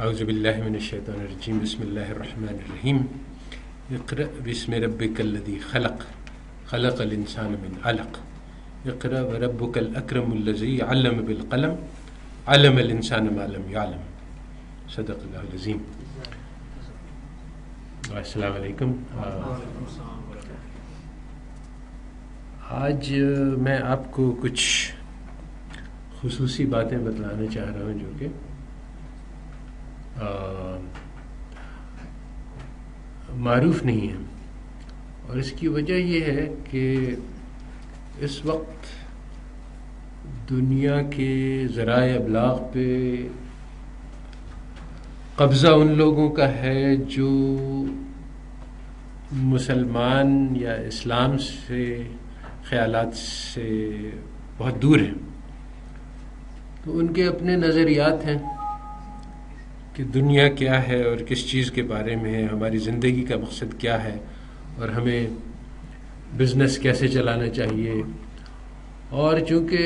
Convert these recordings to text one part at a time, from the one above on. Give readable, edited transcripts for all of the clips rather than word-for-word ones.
اعوذ باللہ من الشیطان الرجیم بسم اللہ الرحمن الرحیم اقرأ بسم ربک الذی خلق خلق الانسان من علق اقرأ وربک الاکرم الذی علم بالقلم علم الانسان ما لم يعلم صدق اللہ العظیم. السلام علیکم. آج میں آپ کو کچھ خصوصی باتیں بتلانا چاہ رہا ہوں جو کہ معروف نہیں ہیں، اور اس کی وجہ یہ ہے کہ اس وقت دنیا کے ذرائع ابلاغ پہ قبضہ ان لوگوں کا ہے جو مسلمان یا اسلام سے خیالات سے بہت دور ہیں. تو ان کے اپنے نظریات ہیں کہ دنیا کیا ہے اور کس چیز کے بارے میں ہے، ہماری زندگی کا مقصد کیا ہے، اور ہمیں بزنس کیسے چلانا چاہیے. اور چونکہ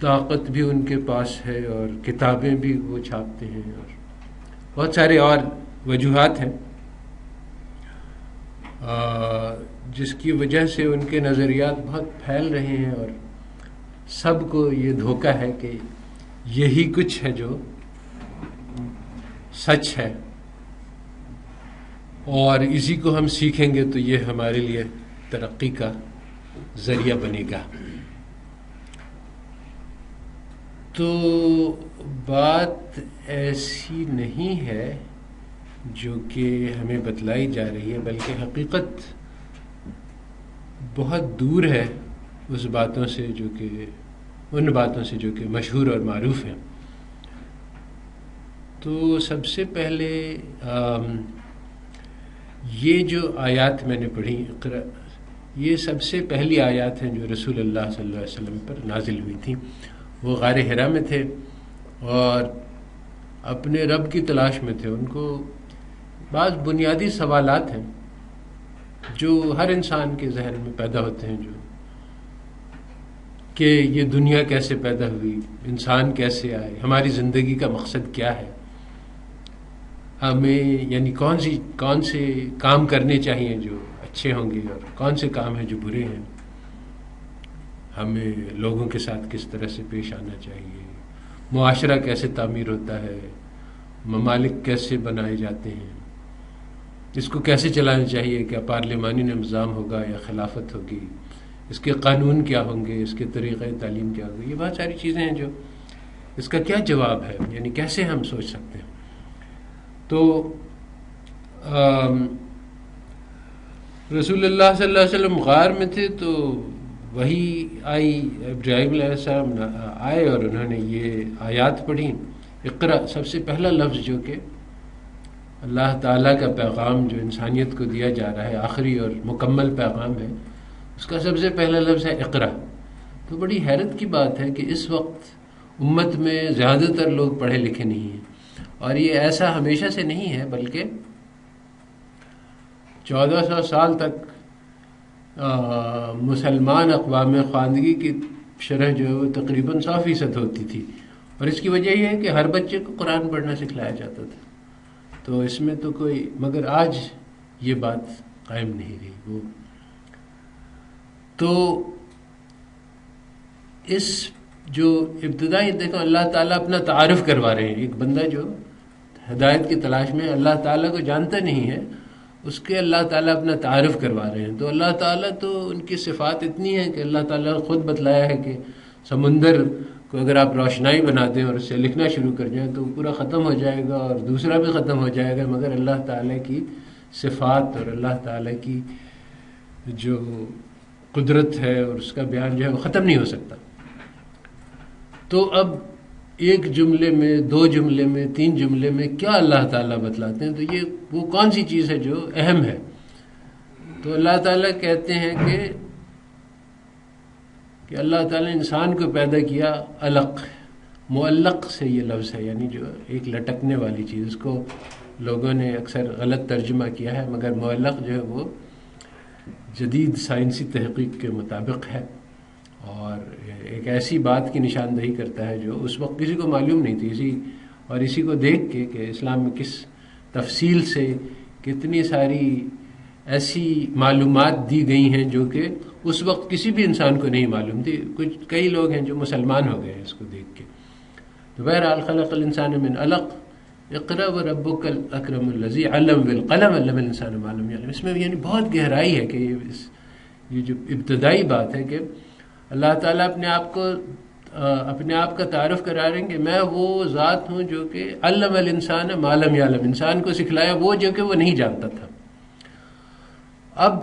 طاقت بھی ان کے پاس ہے اور کتابیں بھی وہ چھاپتے ہیں اور بہت سارے اور وجوہات ہیں جس کی وجہ سے ان کے نظریات بہت پھیل رہے ہیں، اور سب کو یہ دھوکہ ہے کہ یہی کچھ ہے جو سچ ہے، اور اسی کو ہم سیکھیں گے تو یہ ہمارے لیے ترقی کا ذریعہ بنے گا. تو بات ایسی نہیں ہے جو کہ ہمیں بتلائی جا رہی ہے، بلکہ حقیقت بہت دور ہے اس باتوں سے جو کہ ان باتوں سے جو کہ مشہور اور معروف ہیں. تو سب سے پہلے یہ جو آیات میں نے پڑھی اقرأ، یہ سب سے پہلی آیات ہیں جو رسول اللہ صلی اللہ علیہ وسلم پر نازل ہوئی تھیں. وہ غار حرا میں تھے اور اپنے رب کی تلاش میں تھے. ان کو بعض بنیادی سوالات ہیں جو ہر انسان کے ذہن میں پیدا ہوتے ہیں، جو کہ یہ دنیا کیسے پیدا ہوئی، انسان کیسے آئے، ہماری زندگی کا مقصد کیا ہے، ہمیں یعنی کون سے کام کرنے چاہیے جو اچھے ہوں گے اور کون سے کام ہیں جو برے ہیں، ہمیں لوگوں کے ساتھ کس طرح سے پیش آنا چاہیے، معاشرہ کیسے تعمیر ہوتا ہے، ممالک کیسے بنائے جاتے ہیں، اس کو کیسے چلانا چاہیے، کیا پارلیمانی نظام ہوگا یا خلافت ہوگی، اس کے قانون کیا ہوں گے، اس کے طریقۂ تعلیم کیا ہوگا. یہ بہت ساری چیزیں ہیں جو اس کا کیا جواب ہے، یعنی کیسے ہم سوچ سکتے ہیں. تو رسول اللہ صلی اللہ علیہ وسلم غار میں تھے تو وہی آئی، ابراہیم علیہ السلام آئے اور انہوں نے یہ آیات پڑھی. اقرأ سب سے پہلا لفظ جو کہ اللہ تعالیٰ کا پیغام جو انسانیت کو دیا جا رہا ہے، آخری اور مکمل پیغام ہے، اس کا سب سے پہلا لفظ ہے اقرأ. تو بڑی حیرت کی بات ہے کہ اس وقت امت میں زیادہ تر لوگ پڑھے لکھے نہیں ہیں، اور یہ ایسا ہمیشہ سے نہیں ہے، بلکہ 1400 سال تک مسلمان اقوام خواندگی کی شرح جو ہے وہ تقریباً 100% ہوتی تھی. اور اس کی وجہ یہ ہے کہ ہر بچے کو قرآن پڑھنا سکھلایا جاتا تھا. تو اس میں تو کوئی، مگر آج یہ بات قائم نہیں رہی. وہ تو اس جو ابتدائی دیکھو اللہ تعالیٰ اپنا تعارف کروا رہے ہیں. ایک بندہ جو ہدایت کی تلاش میں اللہ تعالیٰ کو جانتا نہیں ہے، اس کے اللہ تعالیٰ اپنا تعارف کروا رہے ہیں. تو اللہ تعالیٰ تو ان کی صفات اتنی ہیں کہ اللہ تعالیٰ نے خود بتلایا ہے کہ سمندر کو اگر آپ روشنائی بنا دیں اور اس سے لکھنا شروع کر جائیں تو پورا ختم ہو جائے گا اور دوسرا بھی ختم ہو جائے گا، مگر اللہ تعالیٰ کی صفات اور اللہ تعالیٰ کی جو قدرت ہے اور اس کا بیان جو ہے وہ ختم نہیں ہو سکتا. تو اب ایک جملے میں، 2 جملے میں، 3 جملے میں کیا اللہ تعالیٰ بتلاتے ہیں؟ تو یہ وہ کون سی چیز ہے جو اہم ہے؟ تو اللہ تعالیٰ کہتے ہیں کہ اللہ تعالیٰ نے انسان کو پیدا کیا علق. معلق سے یہ لفظ ہے، یعنی جو ایک لٹکنے والی چیز. اس کو لوگوں نے اکثر غلط ترجمہ کیا ہے، مگر معلق جو ہے وہ جدید سائنسی تحقیق کے مطابق ہے، اور ایک ایسی بات کی نشاندہی کرتا ہے جو اس وقت کسی کو معلوم نہیں تھی. اسی اور اسی کو دیکھ کے کہ اسلام میں کس تفصیل سے کتنی ساری ایسی معلومات دی گئی ہیں جو کہ اس وقت کسی بھی انسان کو نہیں معلوم تھی. کئی لوگ ہیں جو مسلمان ہو گئے ہیں اس کو دیکھ کے. تو بہرحال خلق الانسان من علق اقرأ وربک الاکرم الذی علم بالقلم علم الانسان ما لم یعلم. اس میں یعنی بہت گہرائی ہے کہ یہ جو ابتدائی بات ہے کہ اللہ تعالیٰ اپنے آپ کا تعارف کرا رہے ہیں کہ میں وہ ذات ہوں جو کہ علم الانسان ما لم یعلم، انسان کو سکھلایا وہ جو کہ وہ نہیں جانتا تھا. اب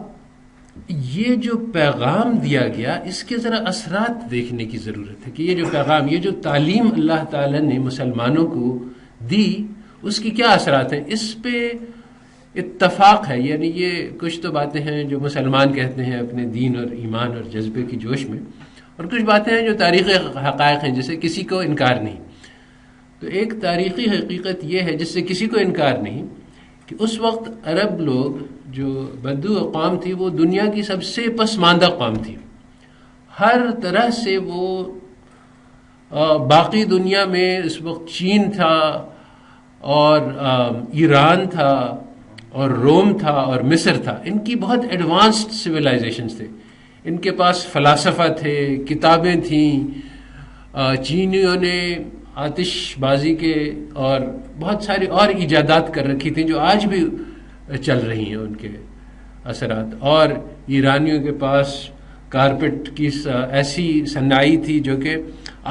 یہ جو پیغام دیا گیا اس کے ذرا اثرات دیکھنے کی ضرورت ہے کہ یہ جو پیغام، یہ جو تعلیم اللہ تعالیٰ نے مسلمانوں کو دی اس کی کیا اثرات ہیں. اس پہ اتفاق ہے، یعنی یہ کچھ تو باتیں ہیں جو مسلمان کہتے ہیں اپنے دین اور ایمان اور جذبے کی جوش میں، اور کچھ باتیں ہیں جو تاریخی حقائق ہیں جسے کسی کو انکار نہیں. تو ایک تاریخی حقیقت یہ ہے جس سے کسی کو انکار نہیں کہ اس وقت عرب لوگ جو بدو قوم تھی وہ دنیا کی سب سے پسماندہ قوم تھی. ہر طرح سے وہ باقی دنیا میں اس وقت چین تھا اور ایران تھا اور روم تھا اور مصر تھا، ان کی بہت ایڈوانسڈ سویلائزیشنز تھے. ان کے پاس فلاسفہ تھے، کتابیں تھیں، چینیوں نے آتش بازی کے اور بہت ساری اور ایجادات کر رکھی تھیں جو آج بھی چل رہی ہیں ان کے اثرات. اور ایرانیوں کے پاس کارپیٹ کی ایسی صناعی تھی جو کہ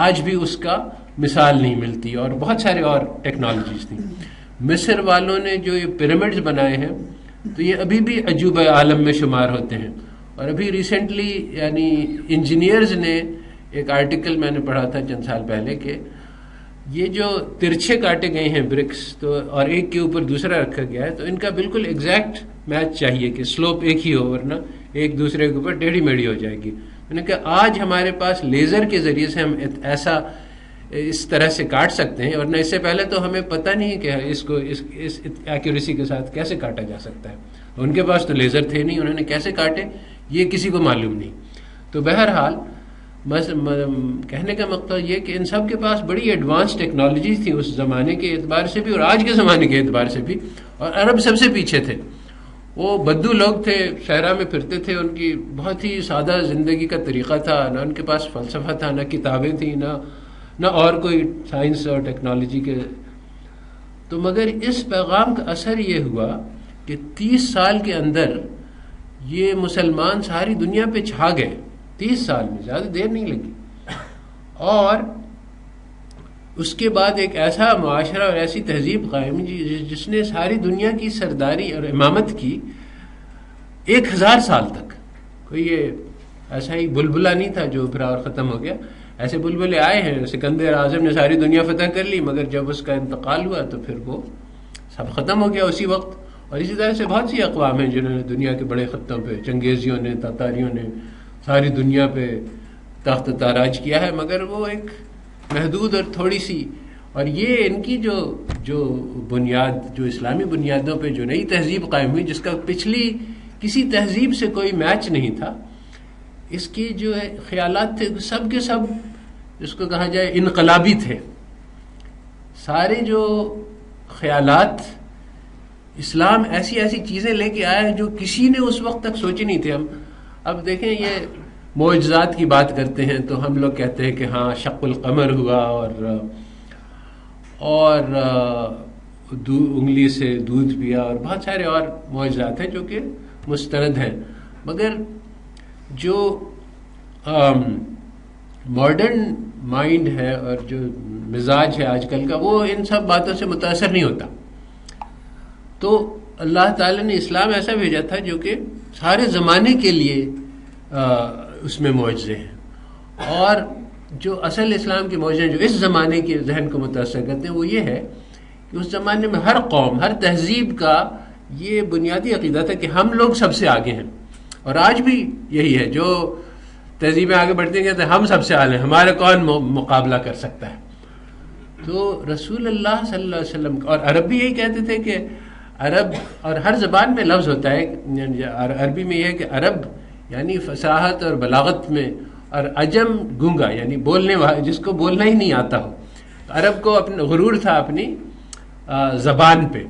آج بھی اس کا مثال نہیں ملتی، اور بہت سارے اور ٹیکنالوجیز تھیں. مصر والوں نے جو یہ پیرامڈز بنائے ہیں تو یہ ابھی بھی عجوبہ عالم میں شمار ہوتے ہیں. اور ابھی ریسنٹلی یعنی انجینئرز نے ایک آرٹیکل میں نے پڑھا تھا چند سال پہلے کہ یہ جو ترچھے کاٹے گئے ہیں برکس تو اور ایک کے اوپر دوسرا رکھا گیا ہے تو ان کا بالکل ایگزیکٹ میچ چاہیے کہ سلوپ ایک ہی ہو، ورنہ ایک دوسرے کے اوپر ٹیڑھی میڑھی ہو جائے گی. میں نے کہا آج ہمارے پاس لیزر کے ذریعے سے ہم ایسا اس طرح سے کاٹ سکتے ہیں، ورنہ اس سے پہلے تو ہمیں پتہ نہیں کہ اس کو اس ایکوریسی کے ساتھ کیسے کاٹا جا سکتا ہے. ان کے پاس تو لیزر تھے نہیں، انہوں نے کیسے کاٹے یہ کسی کو معلوم نہیں. تو بہرحال کہنے کا مقصد یہ کہ ان سب کے پاس بڑی ایڈوانس ٹیکنالوجیز تھی اس زمانے کے اعتبار سے بھی اور آج کے زمانے کے اعتبار سے بھی، اور عرب سب سے پیچھے تھے. وہ بدو لوگ تھے، صحرا میں پھرتے تھے، ان کی بہت ہی سادہ زندگی کا طریقہ تھا، نہ ان کے پاس فلسفہ تھا، نہ کتابیں تھیں، نہ اور کوئی سائنس اور ٹیکنالوجی کے. تو مگر اس پیغام کا اثر یہ ہوا کہ 30 سال کے اندر یہ مسلمان ساری دنیا پہ چھا گئے. 30 سال میں زیادہ دیر نہیں لگی، اور اس کے بعد ایک ایسا معاشرہ اور ایسی تہذیب قائم جس نے ساری دنیا کی سرداری اور امامت کی 1000 سال تک. کوئی یہ ایسا ہی بلبلہ نہیں تھا جو پھر اور ختم ہو گیا. ایسے بلبلے آئے ہیں، سکندر اعظم نے ساری دنیا فتح کر لی، مگر جب اس کا انتقال ہوا تو پھر وہ سب ختم ہو گیا اسی وقت. اور اسی طرح سے بہت سی اقوام ہیں جنہوں نے دنیا کے بڑے خطوں پہ، چنگیزیوں نے، تاتاریوں نے ساری دنیا پہ تخت تاراج کیا ہے، مگر وہ ایک محدود اور تھوڑی سی. اور یہ ان کی جو بنیاد، جو اسلامی بنیادوں پہ جو نئی تہذیب قائم ہوئی جس کا پچھلی کسی تہذیب سے کوئی میچ نہیں تھا، اس کی جو خیالات تھے سب کے سب جس کو کہا جائے انقلابی تھے. سارے جو خیالات اسلام ایسی ایسی چیزیں لے کے آیا جو کسی نے اس وقت تک سوچی نہیں تھی. ہم اب دیکھیں یہ معجزات کی بات کرتے ہیں تو ہم لوگ کہتے ہیں کہ ہاں شق القمر ہوا اور انگلی سے دودھ پیا اور بہت سارے اور معجزات ہیں جو کہ مستند ہیں. مگر جو ماڈرن مائنڈ ہے اور جو مزاج ہے آج کل کا وہ ان سب باتوں سے متاثر نہیں ہوتا. تو اللہ تعالیٰ نے اسلام ایسا بھیجا تھا جو کہ سارے زمانے کے لیے اس میں معجزے ہیں. اور جو اصل اسلام کے معجزے جو اس زمانے کے ذہن کو متاثر کرتے ہیں وہ یہ ہے کہ اس زمانے میں ہر قوم، ہر تہذیب کا یہ بنیادی عقیدہ تھا کہ ہم لوگ سب سے آگے ہیں. اور آج بھی یہی ہے، جو تہذیبیں آگے بڑھتی ہیں کہتے ہیں ہم سب سے اعلیٰ ہیں، ہمارا کون مقابلہ کر سکتا ہے. تو رسول اللہ صلی اللہ علیہ وسلم اور عرب بھی یہی کہتے تھے کہ عرب، اور ہر زبان میں لفظ ہوتا ہے عربی میں یہ ہے کہ عرب یعنی فصاحت اور بلاغت میں، اور عجم گونگا یعنی بولنے والا جس کو بولنا ہی نہیں آتا ہو. عرب کو اپنا غرور تھا اپنی زبان پہ،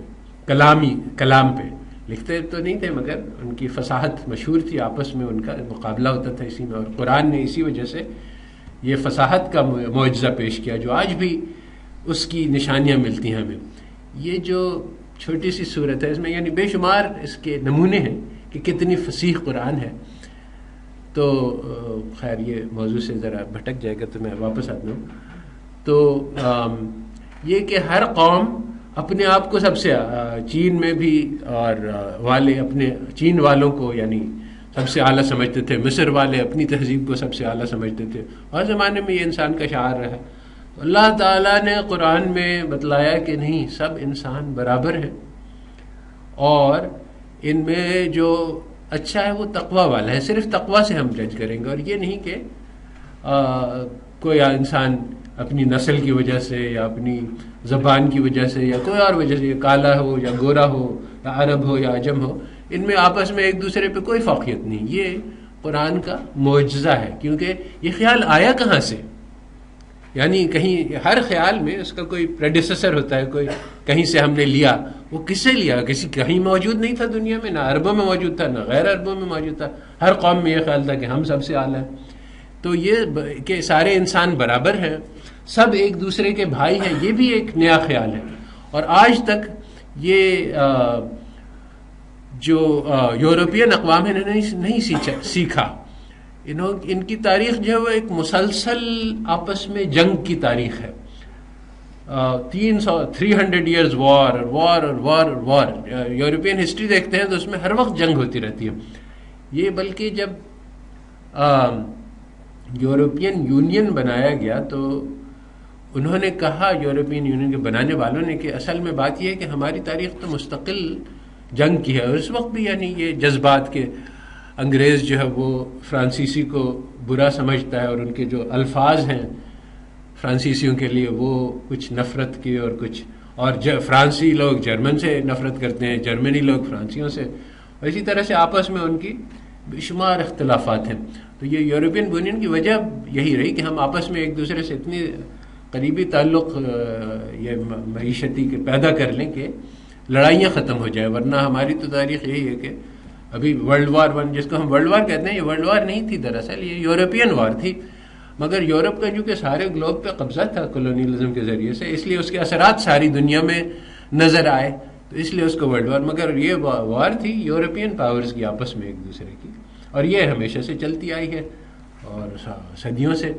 کلام پہ، لکھتے تو نہیں تھے مگر ان کی فصاحت مشہور تھی، آپس میں ان کا مقابلہ ہوتا تھا اسی میں، اور قرآن نے اسی وجہ سے یہ فصاحت کا معجزہ پیش کیا جو آج بھی اس کی نشانیاں ملتی ہیں ہمیں. یہ جو چھوٹی سی صورت ہے اس میں یعنی بے شمار اس کے نمونے ہیں کہ کتنی فصیح قرآن ہے. تو خیر یہ موضوع سے ذرا بھٹک جائے گا تو میں واپس آتا ہوں. تو یہ کہ ہر قوم اپنے آپ کو سب سے چین میں بھی اور والے اپنے چین والوں کو یعنی سب سے اعلیٰ سمجھتے تھے، مصر والے اپنی تہذیب کو سب سے اعلیٰ سمجھتے تھے، اور زمانے میں یہ انسان کا شعار رہا. اللہ تعالیٰ نے قرآن میں بتلایا کہ نہیں، سب انسان برابر ہیں، اور ان میں جو اچھا ہے وہ تقوی والا ہے، صرف تقوی سے ہم جج کریں گے، اور یہ نہیں کہ کوئی انسان اپنی نسل کی وجہ سے یا اپنی زبان کی وجہ سے یا کوئی اور وجہ سے، کالا ہو یا گورا ہو یا عرب ہو یا عجم ہو، ان میں آپس میں ایک دوسرے پہ کوئی فوقیت نہیں. یہ قرآن کا معجزہ ہے، کیونکہ یہ خیال آیا کہاں سے؟ یعنی کہیں ہر خیال میں اس کا کوئی پریڈیسیسر ہوتا ہے، کوئی کہیں سے ہم نے لیا. وہ کس سے لیا؟ کہیں موجود نہیں تھا دنیا میں، نہ عربوں میں موجود تھا نہ غیر عربوں میں موجود تھا. ہر قوم میں یہ خیال تھا کہ ہم سب سے اعلیٰ ہیں. تو یہ کہ سارے انسان برابر ہیں، سب ایک دوسرے کے بھائی ہیں، یہ بھی ایک نیا خیال ہے. اور آج تک یہ جو یورپین اقوام ہیں نہیں سیکھا. ان کی تاریخ جو ہے وہ ایک مسلسل آپس میں جنگ کی تاریخ ہے. 300 ایئرز وار اور وار. یورپین ہسٹری دیکھتے ہیں تو اس میں ہر وقت جنگ ہوتی رہتی ہے. یہ بلکہ جب یورپین یونین بنایا گیا تو انہوں نے کہا، یورپین یونین کے بنانے والوں نے، کہ اصل میں بات یہ ہے کہ ہماری تاریخ تو مستقل جنگ کی ہے، اور اس وقت بھی یعنی یہ جذبات کے انگریز جو ہے وہ فرانسیسی کو برا سمجھتا ہے، اور ان کے جو الفاظ ہیں فرانسیسیوں کے لیے وہ کچھ نفرت کی اور کچھ، اور فرانسی لوگ جرمن سے نفرت کرتے ہیں، جرمنی لوگ فرانسیوں سے، اور اسی طرح سے آپس میں ان کی بے شمار اختلافات ہیں. تو یہ یورپین یونین کی وجہ یہی رہی کہ ہم آپس میں ایک دوسرے سے اتنی قریبی تعلق یہ معیشتی کے پیدا کر لیں کہ لڑائیاں ختم ہو جائیں. ورنہ ہماری تو تاریخ یہی ہے کہ ابھی ورلڈ وار 1 جس کو ہم ورلڈ وار کہتے ہیں، یہ ورلڈ وار نہیں تھی، دراصل یہ یورپین وار تھی. مگر یورپ کا جو کہ سارے گلوب پہ قبضہ تھا کولونیلزم کے ذریعے سے، اس لیے اس کے اثرات ساری دنیا میں نظر آئے، تو اس لیے اس کو ورلڈ وار. مگر یہ وار تھی یورپین پاورز کی آپس میں ایک دوسرے کی، اور یہ ہمیشہ سے چلتی آئی ہے اور صدیوں سے.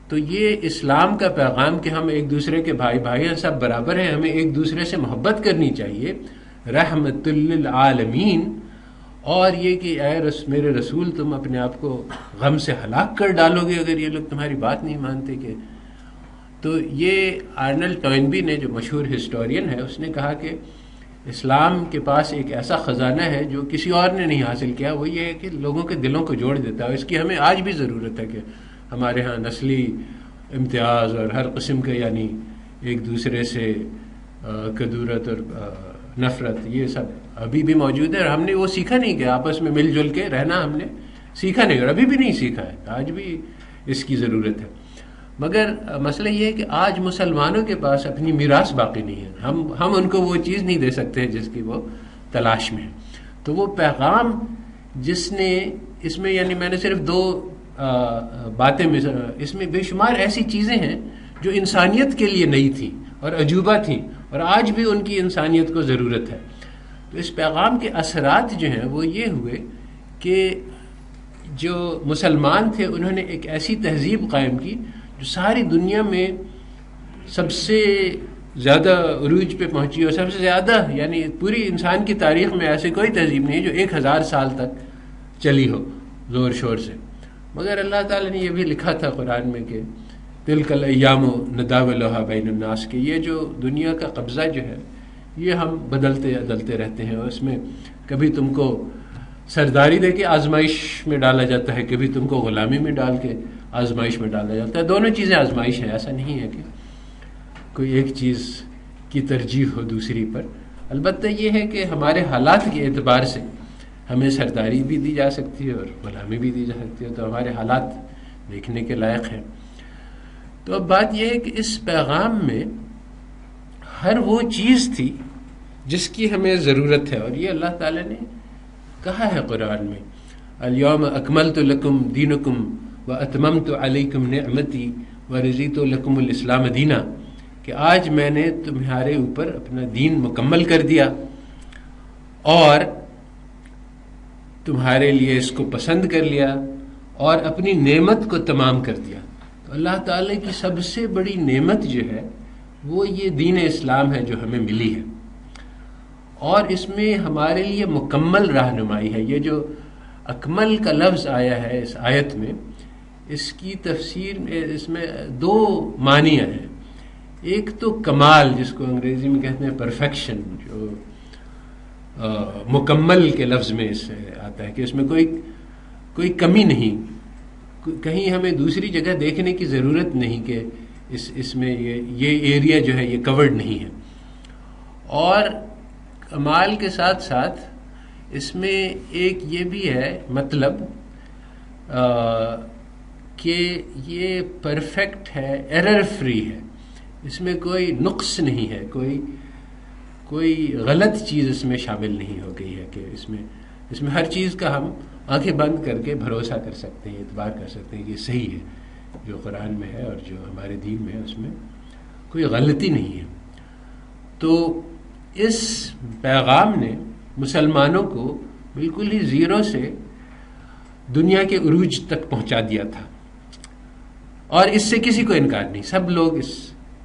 تو یہ اسلام کا پیغام کہ ہم ایک دوسرے کے بھائی ہیں، سب برابر ہیں، ہمیں ایک دوسرے سے محبت کرنی چاہیے، رحمت للعالمین. اور یہ کہ اے میرے رسول تم اپنے آپ کو غم سے ہلاک کر ڈالو گے اگر یہ لوگ تمہاری بات نہیں مانتے. کہ تو یہ آرنلڈ ٹوائنبی نے جو مشہور ہسٹورین ہے، اس نے کہا کہ اسلام کے پاس ایک ایسا خزانہ ہے جو کسی اور نے نہیں حاصل کیا، وہ یہ ہے کہ لوگوں کے دلوں کو جوڑ دیتا ہے. اس کی ہمیں آج بھی ضرورت ہے کہ ہمارے ہاں نسلی امتیاز اور ہر قسم کے یعنی ایک دوسرے سے کدورت اور نفرت یہ سب ابھی بھی موجود ہے، اور ہم نے وہ سیکھا نہیں کہ آپس میں مل جل کے رہنا ہم نے سیکھا نہیں، اور ابھی بھی نہیں سیکھا ہے، آج بھی اس کی ضرورت ہے. مگر مسئلہ یہ ہے کہ آج مسلمانوں کے پاس اپنی میراث باقی نہیں ہے. ہم ان کو وہ چیز نہیں دے سکتے ہیں جس کی وہ تلاش میں ہے. تو وہ پیغام جس نے اس میں یعنی میں نے صرف 2 باتیں میں اس میں بے شمار ایسی چیزیں ہیں جو انسانیت کے لیے نئی تھیں اور عجوبہ تھیں، اور آج بھی ان کی انسانیت کو ضرورت ہے. تو اس پیغام کے اثرات جو ہیں وہ یہ ہوئے کہ جو مسلمان تھے انہوں نے ایک ایسی تہذیب قائم کی جو ساری دنیا میں سب سے زیادہ عروج پہ پہنچی، اور سب سے زیادہ یعنی پوری انسان کی تاریخ میں ایسی کوئی تہذیب نہیں جو 1000 سال تک چلی ہو زور شور سے. مگر اللہ تعالیٰ نے یہ بھی لکھا تھا قرآن میں کہ تلک الایام نداولها بین الناس، کہ یہ جو دنیا کا قبضہ جو ہے یہ ہم بدلتے رہتے ہیں، اور اس میں کبھی تم کو سرداری دے کے آزمائش میں ڈالا جاتا ہے، کبھی تم کو غلامی میں ڈال کے آزمائش میں ڈالا جاتا ہے. دونوں چیزیں آزمائش ہیں، ایسا نہیں ہے کہ کوئی ایک چیز کی ترجیح ہو دوسری پر. البتہ یہ ہے کہ ہمارے حالات کے اعتبار سے ہمیں سرداری بھی دی جا سکتی ہے اور غلامی بھی دی جا سکتی ہے، تو ہمارے حالات دیکھنے کے لائق ہیں. تو اب بات یہ ہے کہ اس پیغام میں ہر وہ چیز تھی جس کی ہمیں ضرورت ہے، اور یہ اللہ تعالیٰ نے کہا ہے قرآن میں، الیوم اکملت لکم دینکم واتممت علیکم نعمتی ورضیت لکم الاسلام دینا، کہ آج میں نے تمہارے اوپر اپنا دین مکمل کر دیا اور تمہارے لیے اس کو پسند کر لیا اور اپنی نعمت کو تمام کر دیا۔ تو اللہ تعالیٰ کی سب سے بڑی نعمت جو ہے وہ یہ دین اسلام ہے جو ہمیں ملی ہے، اور اس میں ہمارے لیے مکمل رہنمائی ہے۔ یہ جو اکمل کا لفظ آیا ہے اس آیت میں، اس کی تفسیر میں اس میں دو معنی ہیں۔ ایک تو کمال، جس کو انگریزی میں کہتے ہیں پرفیکشن، جو مکمل کے لفظ میں اس سے آتا ہے کہ اس میں کوئی کمی نہیں، کہیں ہمیں دوسری جگہ دیکھنے کی ضرورت نہیں کہ اس میں یہ ایریا جو ہے یہ کورڈ نہیں ہے۔ اور کمال کے ساتھ ساتھ اس میں ایک یہ بھی ہے مطلب کہ یہ پرفیکٹ ہے، ایرر فری ہے، اس میں کوئی نقص نہیں ہے، کوئی غلط چیز اس میں شامل نہیں ہو گئی ہے، کہ اس میں ہر چیز کا ہم آنکھیں بند کر کے بھروسہ کر سکتے ہیں، اعتبار کر سکتے ہیں کہ یہ صحیح ہے جو قرآن میں ہے اور جو ہمارے دین میں ہے، اس میں کوئی غلطی نہیں ہے۔ تو اس پیغام نے مسلمانوں کو بالکل ہی زیرو سے دنیا کے عروج تک پہنچا دیا تھا، اور اس سے کسی کو انکار نہیں، سب لوگ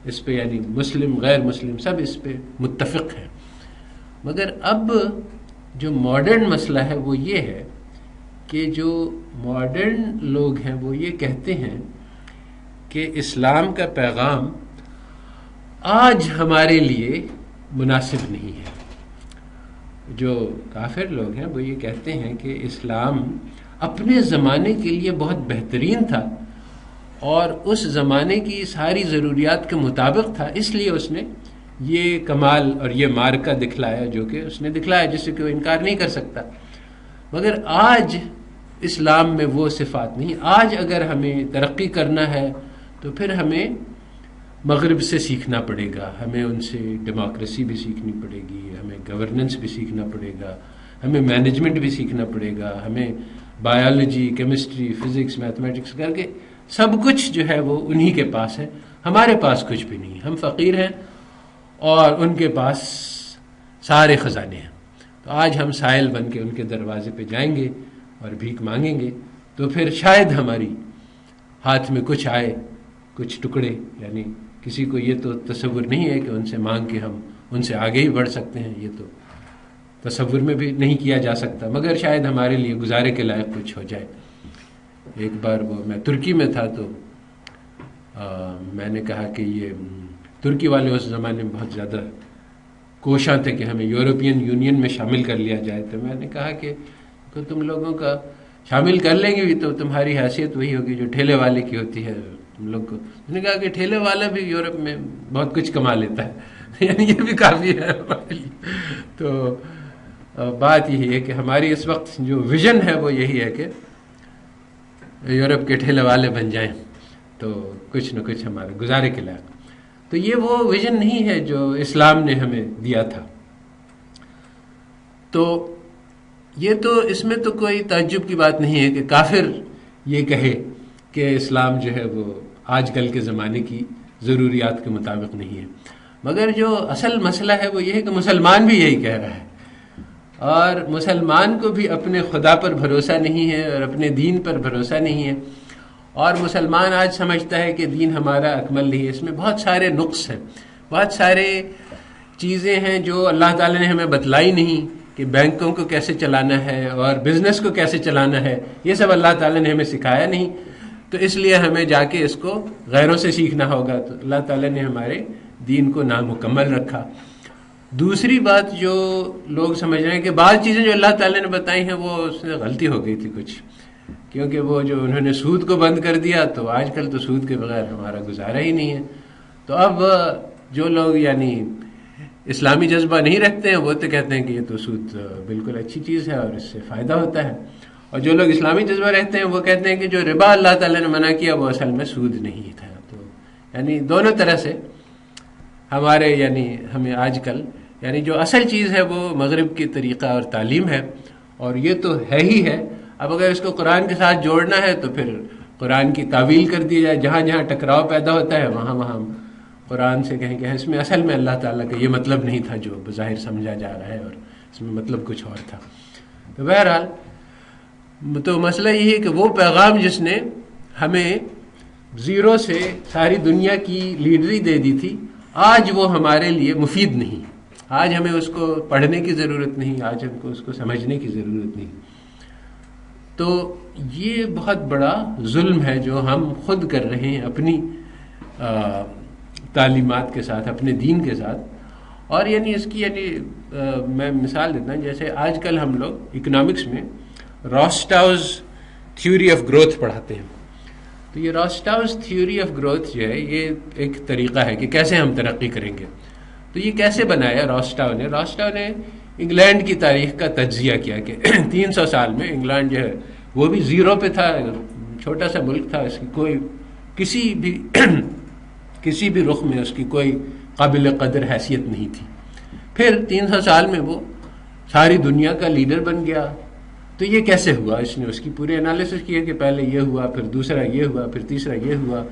اس پہ یعنی مسلم غیر مسلم سب اس پہ متفق ہیں۔ مگر اب جو ماڈرن مسئلہ ہے وہ یہ ہے کہ جو ماڈرن لوگ ہیں وہ یہ کہتے ہیں کہ اسلام کا پیغام آج ہمارے لیے مناسب نہیں ہے۔ جو کافر لوگ ہیں وہ یہ کہتے ہیں کہ اسلام اپنے زمانے کے لیے بہت بہترین تھا اور اس زمانے کی ساری ضروریات کے مطابق تھا، اس لیے اس نے یہ کمال اور یہ مارکہ دکھلایا جو کہ اس نے دکھلایا، جس سے کوئی انکار نہیں کر سکتا۔ مگر آج اسلام میں وہ صفات نہیں۔ آج اگر ہمیں ترقی کرنا ہے تو پھر ہمیں مغرب سے سیکھنا پڑے گا، ہمیں ان سے ڈیموکریسی بھی سیکھنی پڑے گی، ہمیں گورننس بھی سیکھنا پڑے گا، ہمیں مینجمنٹ بھی سیکھنا پڑے گا، ہمیں بایولوجی، کیمسٹری، فزکس، میتھمیٹکس کر کے سب کچھ جو ہے وہ انہی کے پاس ہے، ہمارے پاس کچھ بھی نہیں، ہم فقیر ہیں اور ان کے پاس سارے خزانے ہیں۔ تو آج ہم سائل بن کے ان کے دروازے پہ جائیں گے اور بھیک مانگیں گے تو پھر شاید ہماری ہاتھ میں کچھ آئے، کچھ ٹکڑے، یعنی کسی کو یہ تو تصور نہیں ہے کہ ان سے مانگ کے ہم ان سے آگے ہی بڑھ سکتے ہیں، یہ تو تصور میں بھی نہیں کیا جا سکتا، مگر شاید ہمارے لیے گزارے کے لائق کچھ ہو جائے۔ ایک بار میں ترکی میں تھا تو میں نے کہا کہ یہ ترکی والے اس زمانے میں بہت زیادہ کوشاں تھے کہ ہمیں یورپین یونین میں شامل کر لیا جائے، تو میں نے کہا کہ تم لوگوں کا شامل کر لیں گے بھی تو تمہاری حیثیت وہی ہوگی جو ٹھیلے والے کی ہوتی ہے تم لوگ کو۔ میں نے کہا کہ ٹھیلے والا بھی یورپ میں بہت کچھ کما لیتا ہے، یعنی یہ بھی کافی ہے ہمارے لیے۔ تو بات یہی ہے کہ ہماری اس وقت جو ویژن ہے وہ یہی ہے کہ یورپ کے ٹھیلے والے بن جائیں تو کچھ نہ کچھ ہمارے گزارے کے لائق۔ تو یہ وہ ویژن نہیں ہے جو اسلام نے ہمیں دیا تھا۔ تو یہ تو اس میں تو کوئی تعجب کی بات نہیں ہے کہ کافر یہ کہے کہ اسلام جو ہے وہ آج کل کے زمانے کی ضروریات کے مطابق نہیں ہے، مگر جو اصل مسئلہ ہے وہ یہ ہے کہ مسلمان بھی یہی کہہ رہا ہے، اور مسلمان کو بھی اپنے خدا پر بھروسہ نہیں ہے اور اپنے دین پر بھروسہ نہیں ہے، اور مسلمان آج سمجھتا ہے کہ دین ہمارا اکمل نہیں ہے، اس میں بہت سارے نقص ہیں، بہت سارے چیزیں ہیں جو اللہ تعالی نے ہمیں بتلائی نہیں، کہ بینکوں کو کیسے چلانا ہے اور بزنس کو کیسے چلانا ہے، یہ سب اللہ تعالی نے ہمیں سکھایا نہیں، تو اس لیے ہمیں جا کے اس کو غیروں سے سیکھنا ہوگا۔ تو اللہ تعالی نے ہمارے دین کو نامکمل رکھا۔ دوسری بات جو لوگ سمجھ رہے ہیں کہ بعض چیزیں جو اللہ تعالی نے بتائی ہیں وہ اس میں غلطی ہو گئی تھی کچھ، کیونکہ وہ جو انہوں نے سود کو بند کر دیا تو آج کل تو سود کے بغیر ہمارا گزارا ہی نہیں ہے۔ تو اب جو لوگ یعنی اسلامی جذبہ نہیں رکھتے ہیں وہ تو کہتے ہیں کہ یہ تو سود بالکل اچھی چیز ہے اور اس سے فائدہ ہوتا ہے، اور جو لوگ اسلامی جذبہ رکھتے ہیں وہ کہتے ہیں کہ جو ربا اللہ تعالیٰ نے منع کیا وہ اصل میں سود نہیں تھا۔ تو یعنی دونوں طرح سے ہمارے یعنی ہمیں آج کل یعنی جو اصل چیز ہے وہ مغرب کی طریقہ اور تعلیم ہے، اور یہ تو ہے ہی ہے. اب اگر اس کو قرآن کے ساتھ جوڑنا ہے تو پھر قرآن کی تعویل کر دی جائے، جہاں جہاں ٹکراؤ پیدا ہوتا ہے وہاں وہاں قرآن سے کہیں کہ اس میں اصل میں اللہ تعالیٰ کا یہ مطلب نہیں تھا جو بظاہر سمجھا جا رہا ہے، اور اس میں مطلب کچھ اور تھا. تو بہرحال تو مسئلہ یہ ہے کہ وہ پیغام جس نے ہمیں زیرو سے ساری دنیا کی لیڈری دے دی تھی، آج وہ ہمارے لیے مفید نہیں. آج ہمیں اس کو پڑھنے کی ضرورت نہیں، آج ہم کو اس کو سمجھنے کی ضرورت نہیں. تو یہ بہت بڑا ظلم ہے جو ہم خود کر رہے ہیں اپنی تعلیمات کے ساتھ، اپنے دین کے ساتھ. اور یعنی اس کی یعنی میں مثال دیتا ہوں، جیسے آج کل ہم لوگ اکنامکس میں راسٹاؤز تھیوری آف گروتھ پڑھاتے ہیں. تو یہ راسٹاؤز تھیوری آف گروتھ جو ہے یہ ایک طریقہ ہے کہ کیسے ہم ترقی کریں گے. تو یہ کیسے بنایا راسٹاؤ نے؟ راسٹاؤ نے انگلینڈ کی تاریخ کا تجزیہ کیا کہ 300 سال میں انگلینڈ جو ہے وہ بھی زیرو پہ تھا، چھوٹا سا ملک تھا، اس کی کوئی کسی بھی رخ میں اس کی کوئی قابل قدر حیثیت نہیں تھی. پھر 300 سال میں وہ ساری دنیا کا لیڈر بن گیا. تو یہ کیسے ہوا؟ اس نے اس کی پوری انالیسس کیا کہ پہلے یہ ہوا، پھر دوسرا یہ ہوا، پھر تیسرا یہ ہوا.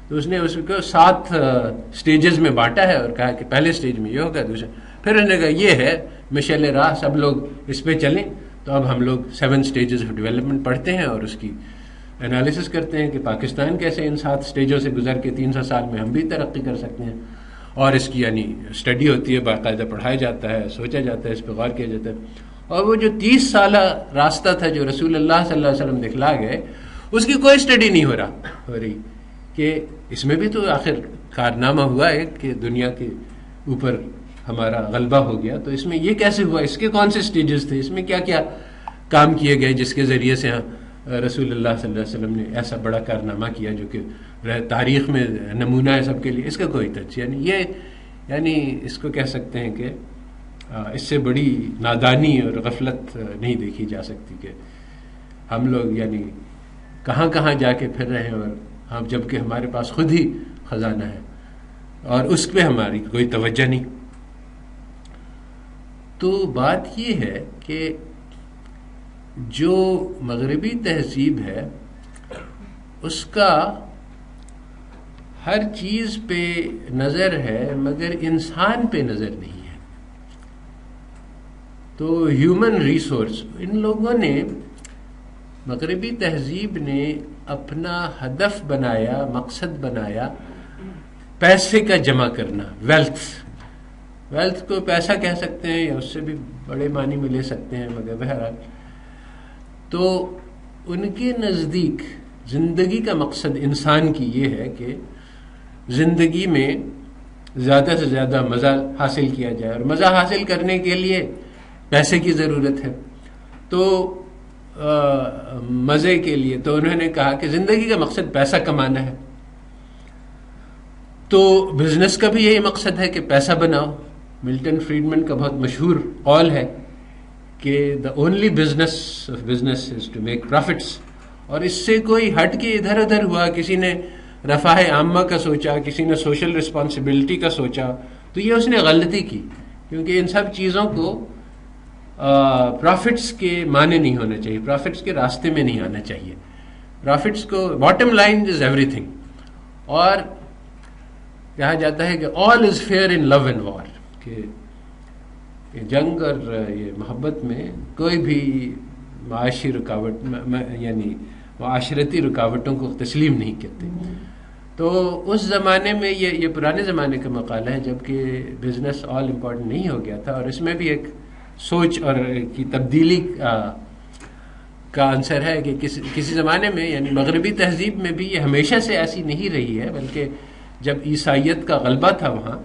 تو اس نے اس کو 7 سٹیجز میں بانٹا ہے اور کہا کہ پہلے سٹیج میں یہ ہوگا، دوسرا. پھر انہوں نے کہا یہ ہے مشعل راہ، سب لوگ اس پہ چلیں. تو اب ہم لوگ 7 سٹیجز آف ڈیولپمنٹ پڑھتے ہیں اور اس کی انالیسس کرتے ہیں کہ پاکستان کیسے ان 7 سٹیجوں سے گزر کے 300 سال میں ہم بھی ترقی کر سکتے ہیں. اور اس کی یعنی اسٹڈی ہوتی ہے، باقاعدہ پڑھایا جاتا ہے، سوچا جاتا ہے، اس پہ غور کیا جاتا ہے. اور وہ جو 30 سالہ راستہ تھا جو رسول اللہ صلی اللہ علیہ وسلم دکھلا گئے، اس کی کوئی اسٹڈی نہیں ہو رہی کہ اس میں بھی تو آخر کارنامہ ہوا ہے کہ دنیا کے اوپر ہمارا غلبہ ہو گیا. تو اس میں یہ کیسے ہوا، اس کے کون سے سٹیجز تھے، اس میں کیا کیا کام کیے گئے جس کے ذریعے سے رسول اللہ صلی اللہ علیہ وسلم نے ایسا بڑا کارنامہ کیا جو کہ تاریخ میں نمونہ ہے سب کے لیے. اس کا کوئی تجزیہ نہیں. یہ یعنی اس کو کہہ سکتے ہیں کہ اس سے بڑی نادانی اور غفلت نہیں دیکھی جا سکتی کہ ہم لوگ یعنی کہاں کہاں جا کے پھر رہے ہیں، اور ہم جبکہ ہمارے پاس خود ہی خزانہ ہے اور اس پہ ہماری کوئی توجہ نہیں. تو بات یہ ہے کہ جو مغربی تہذیب ہے اس کا ہر چیز پہ نظر ہے مگر انسان پہ نظر نہیں ہے. تو ہیومن ریسورس، ان لوگوں نے مغربی تہذیب نے اپنا ہدف بنایا، مقصد بنایا پیسے کا جمع کرنا، ویلتھ کو پیسہ کہہ سکتے ہیں یا اس سے بھی بڑے معنی میں لے سکتے ہیں، مگر بہرحال تو ان کے نزدیک زندگی کا مقصد انسان کی یہ ہے کہ زندگی میں زیادہ سے زیادہ مزہ حاصل کیا جائے، اور مزہ حاصل کرنے کے لیے پیسے کی ضرورت ہے. تو مزے کے لیے تو انہوں نے کہا کہ زندگی کا مقصد پیسہ کمانا ہے. تو بزنس کا بھی یہی مقصد ہے کہ پیسہ بناؤ. ملٹن فریڈمن کا بہت مشہور قول ہے کہ the only business of business is to make profits. اور اس سے کوئی ہٹ کے ادھر ادھر ہوا، کسی نے رفاہ عامہ کا سوچا، کسی نے سوشل رسپانسبلٹی کا سوچا، تو یہ اس نے غلطی کی، کیونکہ ان سب چیزوں کو پروفٹس کے معنی نہیں ہونا چاہیے، پروفٹس کے راستے میں نہیں آنا چاہیے. پروفٹس کو bottom line is every thing. اور کہا جاتا ہے کہ آل از fair in love and war, کہ جنگ اور یہ محبت میں کوئی بھی معاشی رکاوٹ یعنی معاشرتی رکاوٹوں کو تسلیم نہیں کرتے. تو اس زمانے میں یہ پرانے زمانے کا مقالہ ہے جبکہ بزنس آل امپورٹنٹ نہیں ہو گیا تھا. اور اس میں بھی ایک سوچ اور کی تبدیلی کا عنصر ہے کہ کسی زمانے میں یعنی مغربی تہذیب میں بھی یہ ہمیشہ سے ایسی نہیں رہی ہے، بلکہ جب عیسائیت کا غلبہ تھا وہاں،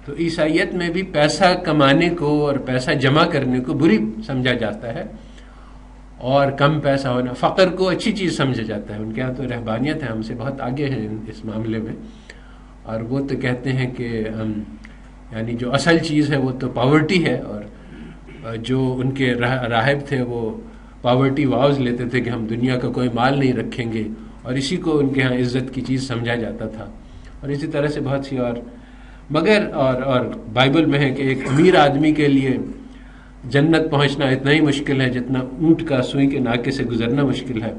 تو عیسائیت میں بھی پیسہ کمانے کو اور پیسہ جمع کرنے کو بری سمجھا جاتا ہے، اور کم پیسہ ہونا، فقر کو اچھی چیز سمجھا جاتا ہے. ان کے یہاں تو رہبانیت ہے، ہم سے بہت آگے ہیں اس معاملے میں. اور وہ تو کہتے ہیں کہ ہم یعنی جو اصل چیز ہے وہ تو پاورٹی ہے، اور جو ان کے راہب تھے وہ پاورٹی واؤز لیتے تھے کہ ہم دنیا کا کوئی مال نہیں رکھیں گے، اور اسی کو ان کے ہاں عزت کی چیز سمجھا جاتا تھا. اور اسی طرح سے بہت سی اور مگر اور بائبل میں ہے کہ ایک امیر آدمی کے لیے جنت پہنچنا اتنا ہی مشکل ہے جتنا اونٹ کا سوئی کے ناکے سے گزرنا مشکل ہے،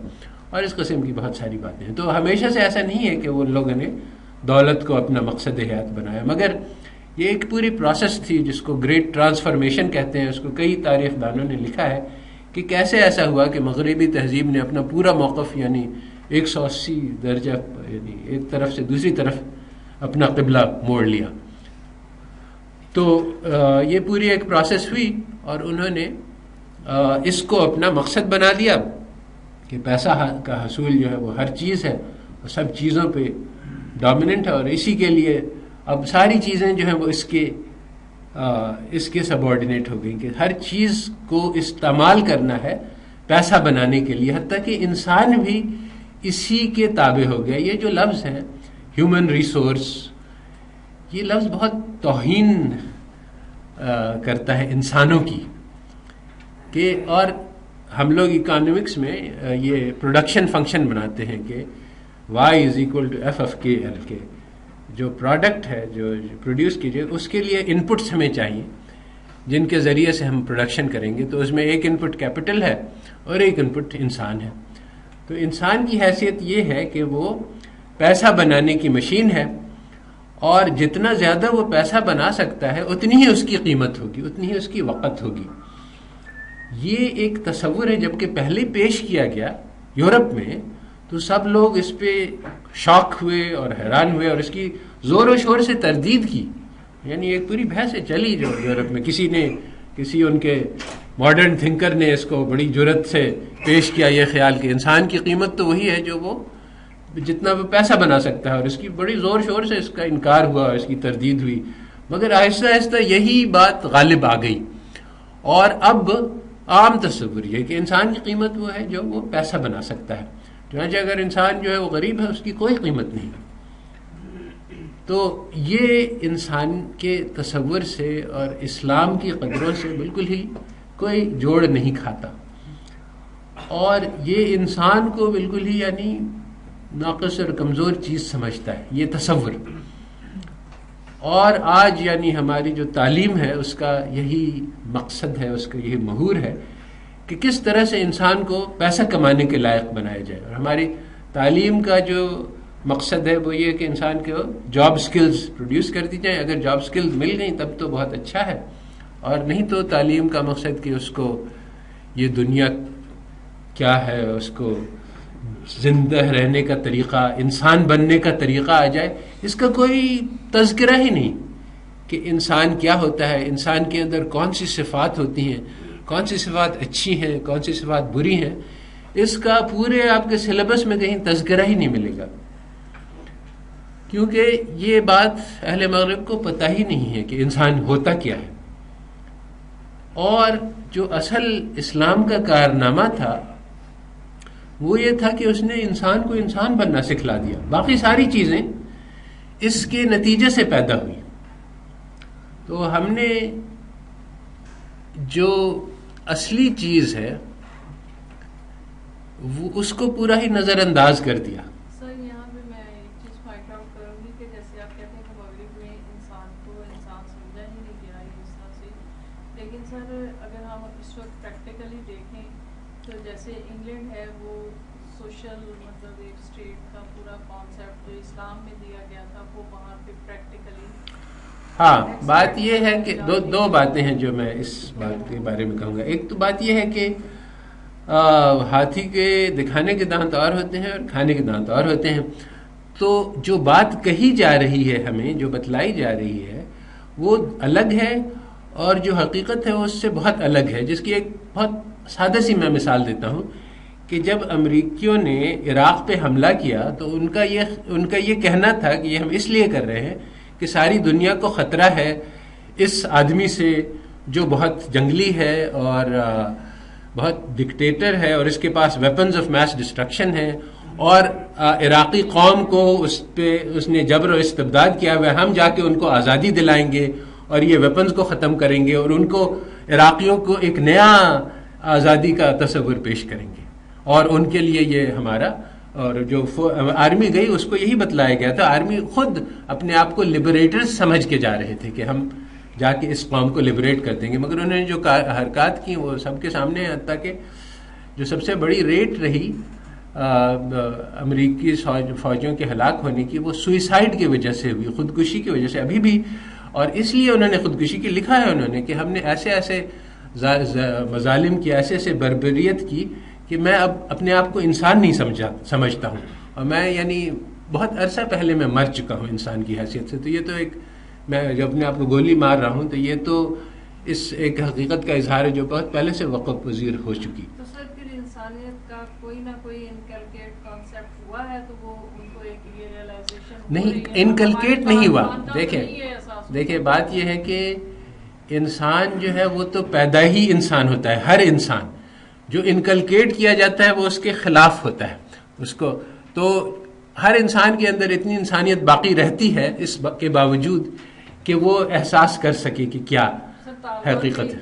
اور اس قسم کی بہت ساری باتیں ہیں. تو ہمیشہ سے ایسا نہیں ہے کہ وہ لوگوں نے دولت کو اپنا مقصد حیات بنایا، مگر یہ ایک پوری پروسیس تھی جس کو گریٹ ٹرانسفارمیشن کہتے ہیں. اس کو کئی تاریخ دانوں نے لکھا ہے کہ کیسے ایسا ہوا کہ مغربی تہذیب نے اپنا پورا موقف یعنی 180 درجہ یعنی ایک طرف سے دوسری طرف اپنا قبلہ موڑ لیا. تو یہ پوری ایک پروسیس ہوئی اور انہوں نے اس کو اپنا مقصد بنا لیا کہ پیسہ کا حصول جو ہے وہ ہر چیز ہے، وہ سب چیزوں پہ ڈومیننٹ ہے، اور اسی کے لیے اب ساری چیزیں جو ہیں وہ اس کے سبارڈینیٹ ہو گئی کہ ہر چیز کو استعمال کرنا ہے پیسہ بنانے کے لیے، حتیٰ کہ انسان بھی اسی کے تابع ہو گیا. یہ جو لفظ ہے ہیومن ریسورس، یہ لفظ بہت توہین کرتا ہے انسانوں کی کہ، اور ہم لوگ اکانومکس میں یہ پروڈکشن فنکشن بناتے ہیں کہ y = f(k)l کے جو پروڈکٹ ہے جو پروڈیوس کیجیے اس کے لیے انپٹس ہمیں چاہیے جن کے ذریعے سے ہم پروڈکشن کریں گے. تو اس میں ایک انپٹ کیپٹل ہے اور ایک انپٹ انسان ہے. تو انسان کی حیثیت یہ ہے کہ وہ پیسہ بنانے کی مشین ہے، اور جتنا زیادہ وہ پیسہ بنا سکتا ہے اتنی ہی اس کی قیمت ہوگی، اتنی ہی اس کی وقت ہوگی. یہ ایک تصور ہے. جب کہ پہلے پیش کیا گیا یورپ میں تو سب لوگ اس پہ شاک ہوئے اور حیران ہوئے اور اس کی زور و شور سے تردید کی. یعنی ایک پوری بحث چلی جو یورپ میں کسی ان کے ماڈرن تھنکر نے اس کو بڑی جرت سے پیش کیا یہ خیال کہ انسان کی قیمت تو وہی ہے جو وہ جتنا وہ پیسہ بنا سکتا ہے، اور اس کی بڑی زور شور سے اس کا انکار ہوا، اس کی تردید ہوئی. مگر آہستہ آہستہ یہی بات غالب آ گئی، اور اب عام تصور یہ کہ انسان کی قیمت وہ ہے جو وہ پیسہ بنا سکتا ہے. چنانچہ اگر انسان جو ہے وہ غریب ہے اس کی کوئی قیمت نہیں. تو یہ انسان کے تصور سے اور اسلام کی قدروں سے بالکل ہی کوئی جوڑ نہیں کھاتا، اور یہ انسان کو بالکل ہی یعنی ناقص اور کمزور چیز سمجھتا ہے یہ تصور. اور آج یعنی ہماری جو تعلیم ہے اس کا یہی مقصد ہے، اس کا یہی محور ہے کہ کس طرح سے انسان کو پیسہ کمانے کے لائق بنایا جائے. اور ہماری تعلیم کا جو مقصد ہے وہ یہ کہ انسان کو جاب سکلز پروڈیوس کر دی جائیں. اگر جاب سکلز مل گئیں تب تو بہت اچھا ہے، اور نہیں تو تعلیم کا مقصد کہ اس کو یہ دنیا کیا ہے، اس کو زندہ رہنے کا طریقہ، انسان بننے کا طریقہ آ جائے. اس کا کوئی تذکرہ ہی نہیں کہ انسان کیا ہوتا ہے، انسان کے اندر کون سی صفات ہوتی ہیں، کون سی صفات اچھی ہیں، کون سی صفات بری ہیں. اس کا پورے آپ کے سلیبس میں کہیں تذکرہ ہی نہیں ملے گا، کیونکہ یہ بات اہل مغرب کو پتہ ہی نہیں ہے کہ انسان ہوتا کیا ہے. اور جو اصل اسلام کا کارنامہ تھا وہ یہ تھا کہ اس نے انسان کو انسان بننا سکھلا دیا. باقی ساری چیزیں اس کے نتیجے سے پیدا ہوئی. تو ہم نے جو اصلی چیز ہے وہ اس کو پورا ہی نظر انداز کر دیا. سر یہاں پہ میں ایک چیز پوائنٹ آؤٹ کروں گی کہ جیسے آپ کہتے ہیں کہ مغرب میں انسان کو انسان سمجھا ہی نہیں گیا اس طرح سے، لیکن سر اگر ہم اس وقت پریکٹیکلی دیکھیں تو جیسے انگلینڈ ہے وہ سوشل مطلب ایک اسٹیٹ کا پورا کانسیپٹ جو اسلام میں دیا گیا تھا وہ وہاں پہ پریکٹیکلی. ہاں بات یہ ہے کہ دو باتیں ہیں جو میں اس بات کے بارے میں کہوں گا. ایک تو بات یہ ہے کہ ہاتھی کے دکھانے کے دانت اور ہوتے ہیں اور کھانے کے دانت اور ہوتے ہیں. تو جو بات کہی جا رہی ہے، ہمیں جو بتلائی جا رہی ہے وہ الگ ہے، اور جو حقیقت ہے وہ اس سے بہت الگ ہے. جس کی ایک بہت سادہ سی میں مثال دیتا ہوں کہ جب امریکیوں نے عراق پہ حملہ کیا تو ان کا یہ کہنا تھا کہ یہ ہم اس لیے کر رہے ہیں کہ ساری دنیا کو خطرہ ہے اس آدمی سے جو بہت جنگلی ہے اور بہت ڈکٹیٹر ہے، اور اس کے پاس ویپنز آف میس ڈسٹرکشن ہیں، اور عراقی قوم کو اس نے جبر و استبداد کیا ہوا ہے. ہم جا کے ان کو آزادی دلائیں گے اور یہ ویپنز کو ختم کریں گے اور ان کو عراقیوں کو ایک نیا آزادی کا تصور پیش کریں گے، اور ان کے لیے یہ ہمارا اور جو آرمی گئی اس کو یہی بتلایا گیا تھا. آرمی خود اپنے آپ کو لبریٹرز سمجھ کے جا رہے تھے کہ ہم جا کے اس قوم کو لبریٹ کر دیں گے, مگر انہوں نے جو حرکات کی وہ سب کے سامنے, حتیٰ کہ جو سب سے بڑی ریٹ رہی امریکی فوجیوں کے ہلاک ہونے کی, وہ سوئسائڈ کی وجہ سے ہوئی, خودکشی کی وجہ سے ابھی بھی. اور اس لیے انہوں نے خودکشی کی لکھا ہے انہوں نے کہ ہم نے ایسے ایسے مظالم کی, ایسے ایسے بربریت کی کہ میں اب اپنے آپ کو انسان نہیں سمجھتا ہوں, اور میں یعنی بہت عرصہ پہلے میں مر چکا ہوں انسان کی حیثیت سے. تو یہ تو ایک, میں جب اپنے آپ کو گولی مار رہا ہوں تو یہ تو اس ایک حقیقت کا اظہار ہے جو بہت پہلے سے وقوع پذیر ہو چکی. تو سر پھر انسانیت کا کوئی نہ کوئی انکلکیٹ کانسیپٹ ہوا ہے تو وہ ان کو ایک یہ ریئلائزیشن نہیں, انکلکیٹ نہیں ہوا. دیکھیں بات یہ ہے کہ انسان جو ہے وہ تو پیدا ہی انسان ہوتا ہے, ہر انسان. جو انکلکیٹ کیا جاتا ہے وہ اس کے خلاف ہوتا ہے اس کو. تو ہر انسان کے اندر اتنی انسانیت باقی رہتی ہے اس کے باوجود کہ وہ احساس کر سکے کہ کیا حقیقت ہے.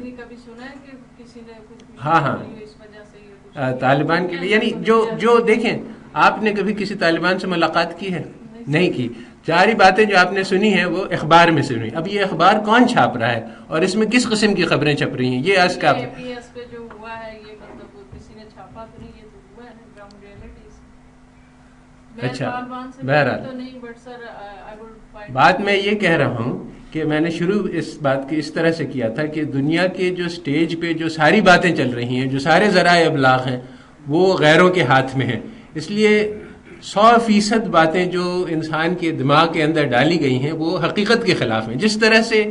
ہاں, طالبان کے لیے یعنی جو دیکھیں, آپ نے کبھی کسی طالبان سے ملاقات کی ہے؟ نہیں کی. ساری باتیں جو آپ نے سنی ہیں وہ اخبار میں سنی. اب یہ اخبار کون چھاپ رہا ہے اور اس میں کس قسم کی خبریں چھپ رہی ہیں؟ یہ آج کا اچھا, بہرحال بات میں یہ کہہ رہا ہوں کہ میں نے شروع اس بات کی اس طرح سے کیا تھا کہ دنیا کے جو سٹیج پہ جو ساری باتیں چل رہی ہیں, جو سارے ذرائع ابلاغ ہیں, وہ غیروں کے ہاتھ میں ہیں. اس لیے 100% باتیں جو انسان کے دماغ کے اندر ڈالی گئی ہیں وہ حقیقت کے خلاف ہیں. جس طرح سے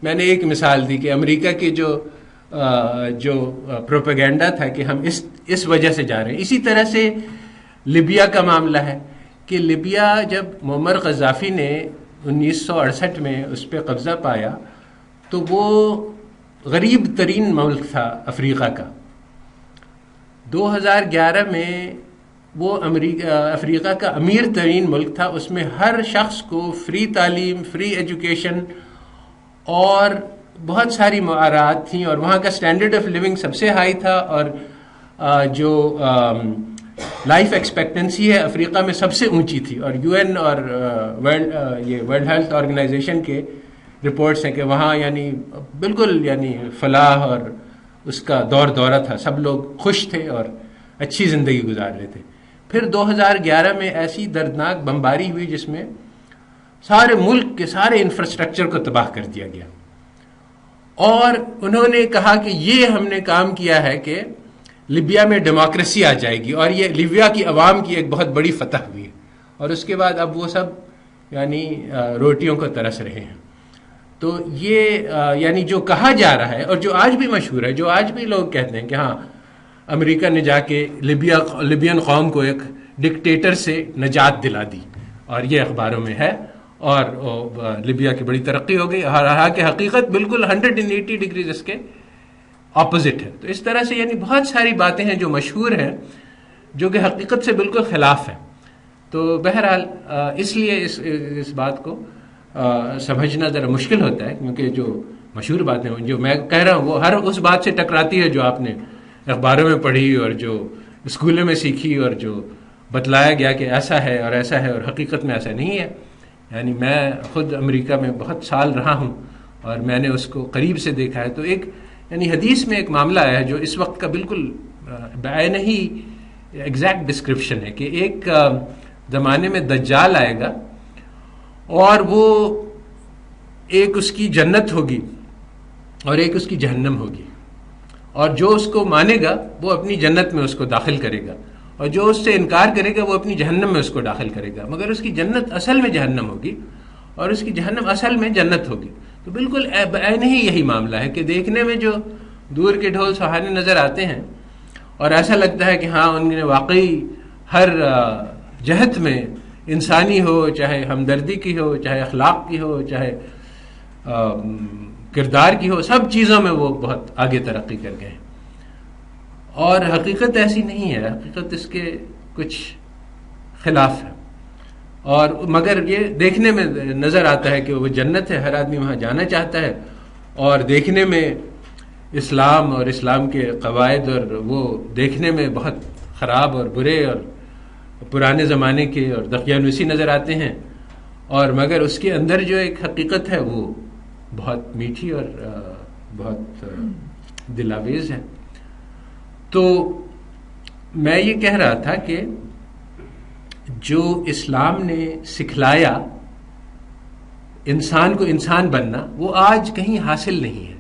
میں نے ایک مثال دی کہ امریکہ کے جو پروپیگنڈا تھا کہ ہم اس وجہ سے جا رہے ہیں, اسی طرح سے لیبیا کا معاملہ ہے کہ لیبیا جب معمر قذافی نے 1968 میں اس پہ قبضہ پایا تو وہ غریب ترین ملک تھا افریقہ کا. 2011 میں وہ افریقہ کا امیر ترین ملک تھا. اس میں ہر شخص کو فری تعلیم, فری ایجوکیشن اور بہت ساری معارات تھیں, اور وہاں کا سٹینڈرڈ آف لیونگ سب سے ہائی تھا, اور جو لائف ایکسپیکٹنسی ہے افریقہ میں سب سے اونچی تھی. اور یو این اور ورلڈ ہیلتھ آرگنائزیشن کے رپورٹس ہیں کہ وہاں یعنی بالکل یعنی فلاح اور اس کا دورہ تھا, سب لوگ خوش تھے اور اچھی زندگی گزار رہے تھے. پھر 2011 میں ایسی دردناک بمباری ہوئی جس میں سارے ملک کے سارے انفراسٹرکچر کو تباہ کر دیا گیا, اور انہوں نے کہا کہ یہ ہم نے کام کیا ہے کہ لیبیا میں ڈیموکریسی آ جائے گی, اور یہ لیبیا کی عوام کی ایک بہت بڑی فتح ہوئی ہے. اور اس کے بعد اب وہ سب یعنی روٹیوں کو ترس رہے ہیں. تو یہ یعنی جو کہا جا رہا ہے اور جو آج بھی مشہور ہے, جو آج بھی لوگ کہتے ہیں کہ ہاں امریکہ نے جا کے لیبین قوم کو ایک ڈکٹیٹر سے نجات دلا دی, اور یہ اخباروں میں ہے, اور لیبیا کی بڑی ترقی ہو گئی. حالانکہ حقیقت بالکل 180 ڈگریز اس کے اپوزٹ ہے. تو اس طرح سے یعنی بہت ساری باتیں ہیں جو مشہور ہیں جو کہ حقیقت سے بالکل خلاف ہیں. تو بہرحال اس لیے اس بات کو سمجھنا ذرا مشکل ہوتا ہے, کیونکہ جو مشہور باتیں جو میں کہہ رہا ہوں وہ ہر اس بات سے ٹکراتی ہے جو آپ نے اخباروں میں پڑھی اور جو اسکولوں میں سیکھی اور جو بتلایا گیا کہ ایسا ہے اور ایسا ہے, اور حقیقت میں ایسا نہیں ہے. یعنی میں خود امریکہ میں بہت سال رہا ہوں اور میں نے اس کو قریب سے دیکھا ہے. تو ایک یعنی حدیث میں ایک معاملہ ہے جو اس وقت کا بالکل بعین ہی ایگزیکٹ ڈسکرپشن ہے کہ ایک زمانے میں دجال آئے گا اور وہ ایک اس کی جنت ہوگی اور ایک اس کی جہنم ہوگی, اور جو اس کو مانے گا وہ اپنی جنت میں اس کو داخل کرے گا, اور جو اس سے انکار کرے گا وہ اپنی جہنم میں اس کو داخل کرے گا. مگر اس کی جنت اصل میں جہنم ہوگی اور اس کی جہنم اصل میں جنت ہوگی. تو بالکل عین ہی یہی معاملہ ہے کہ دیکھنے میں جو دور کے ڈھول سہانے نظر آتے ہیں اور ایسا لگتا ہے کہ ہاں ان نے واقعی ہر جہت میں انسانی ہو, چاہے ہمدردی کی ہو, چاہے اخلاق کی ہو, چاہے کردار کی ہو, سب چیزوں میں وہ بہت آگے ترقی کر گئے. اور حقیقت ایسی نہیں ہے, حقیقت اس کے کچھ خلاف ہے. اور مگر یہ دیکھنے میں نظر آتا ہے کہ وہ جنت ہے, ہر آدمی وہاں جانا چاہتا ہے, اور دیکھنے میں اسلام اور اسلام کے قواعد اور وہ دیکھنے میں بہت خراب اور برے اور پرانے زمانے کے اور دقیانوسی نظر آتے ہیں، اور مگر اس کے اندر جو ایک حقیقت ہے وہ بہت میٹھی اور بہت دلاویز ہے. تو میں یہ کہہ رہا تھا کہ جو اسلام نے سکھلایا انسان کو انسان بننا، وہ آج کہیں حاصل نہیں ہے.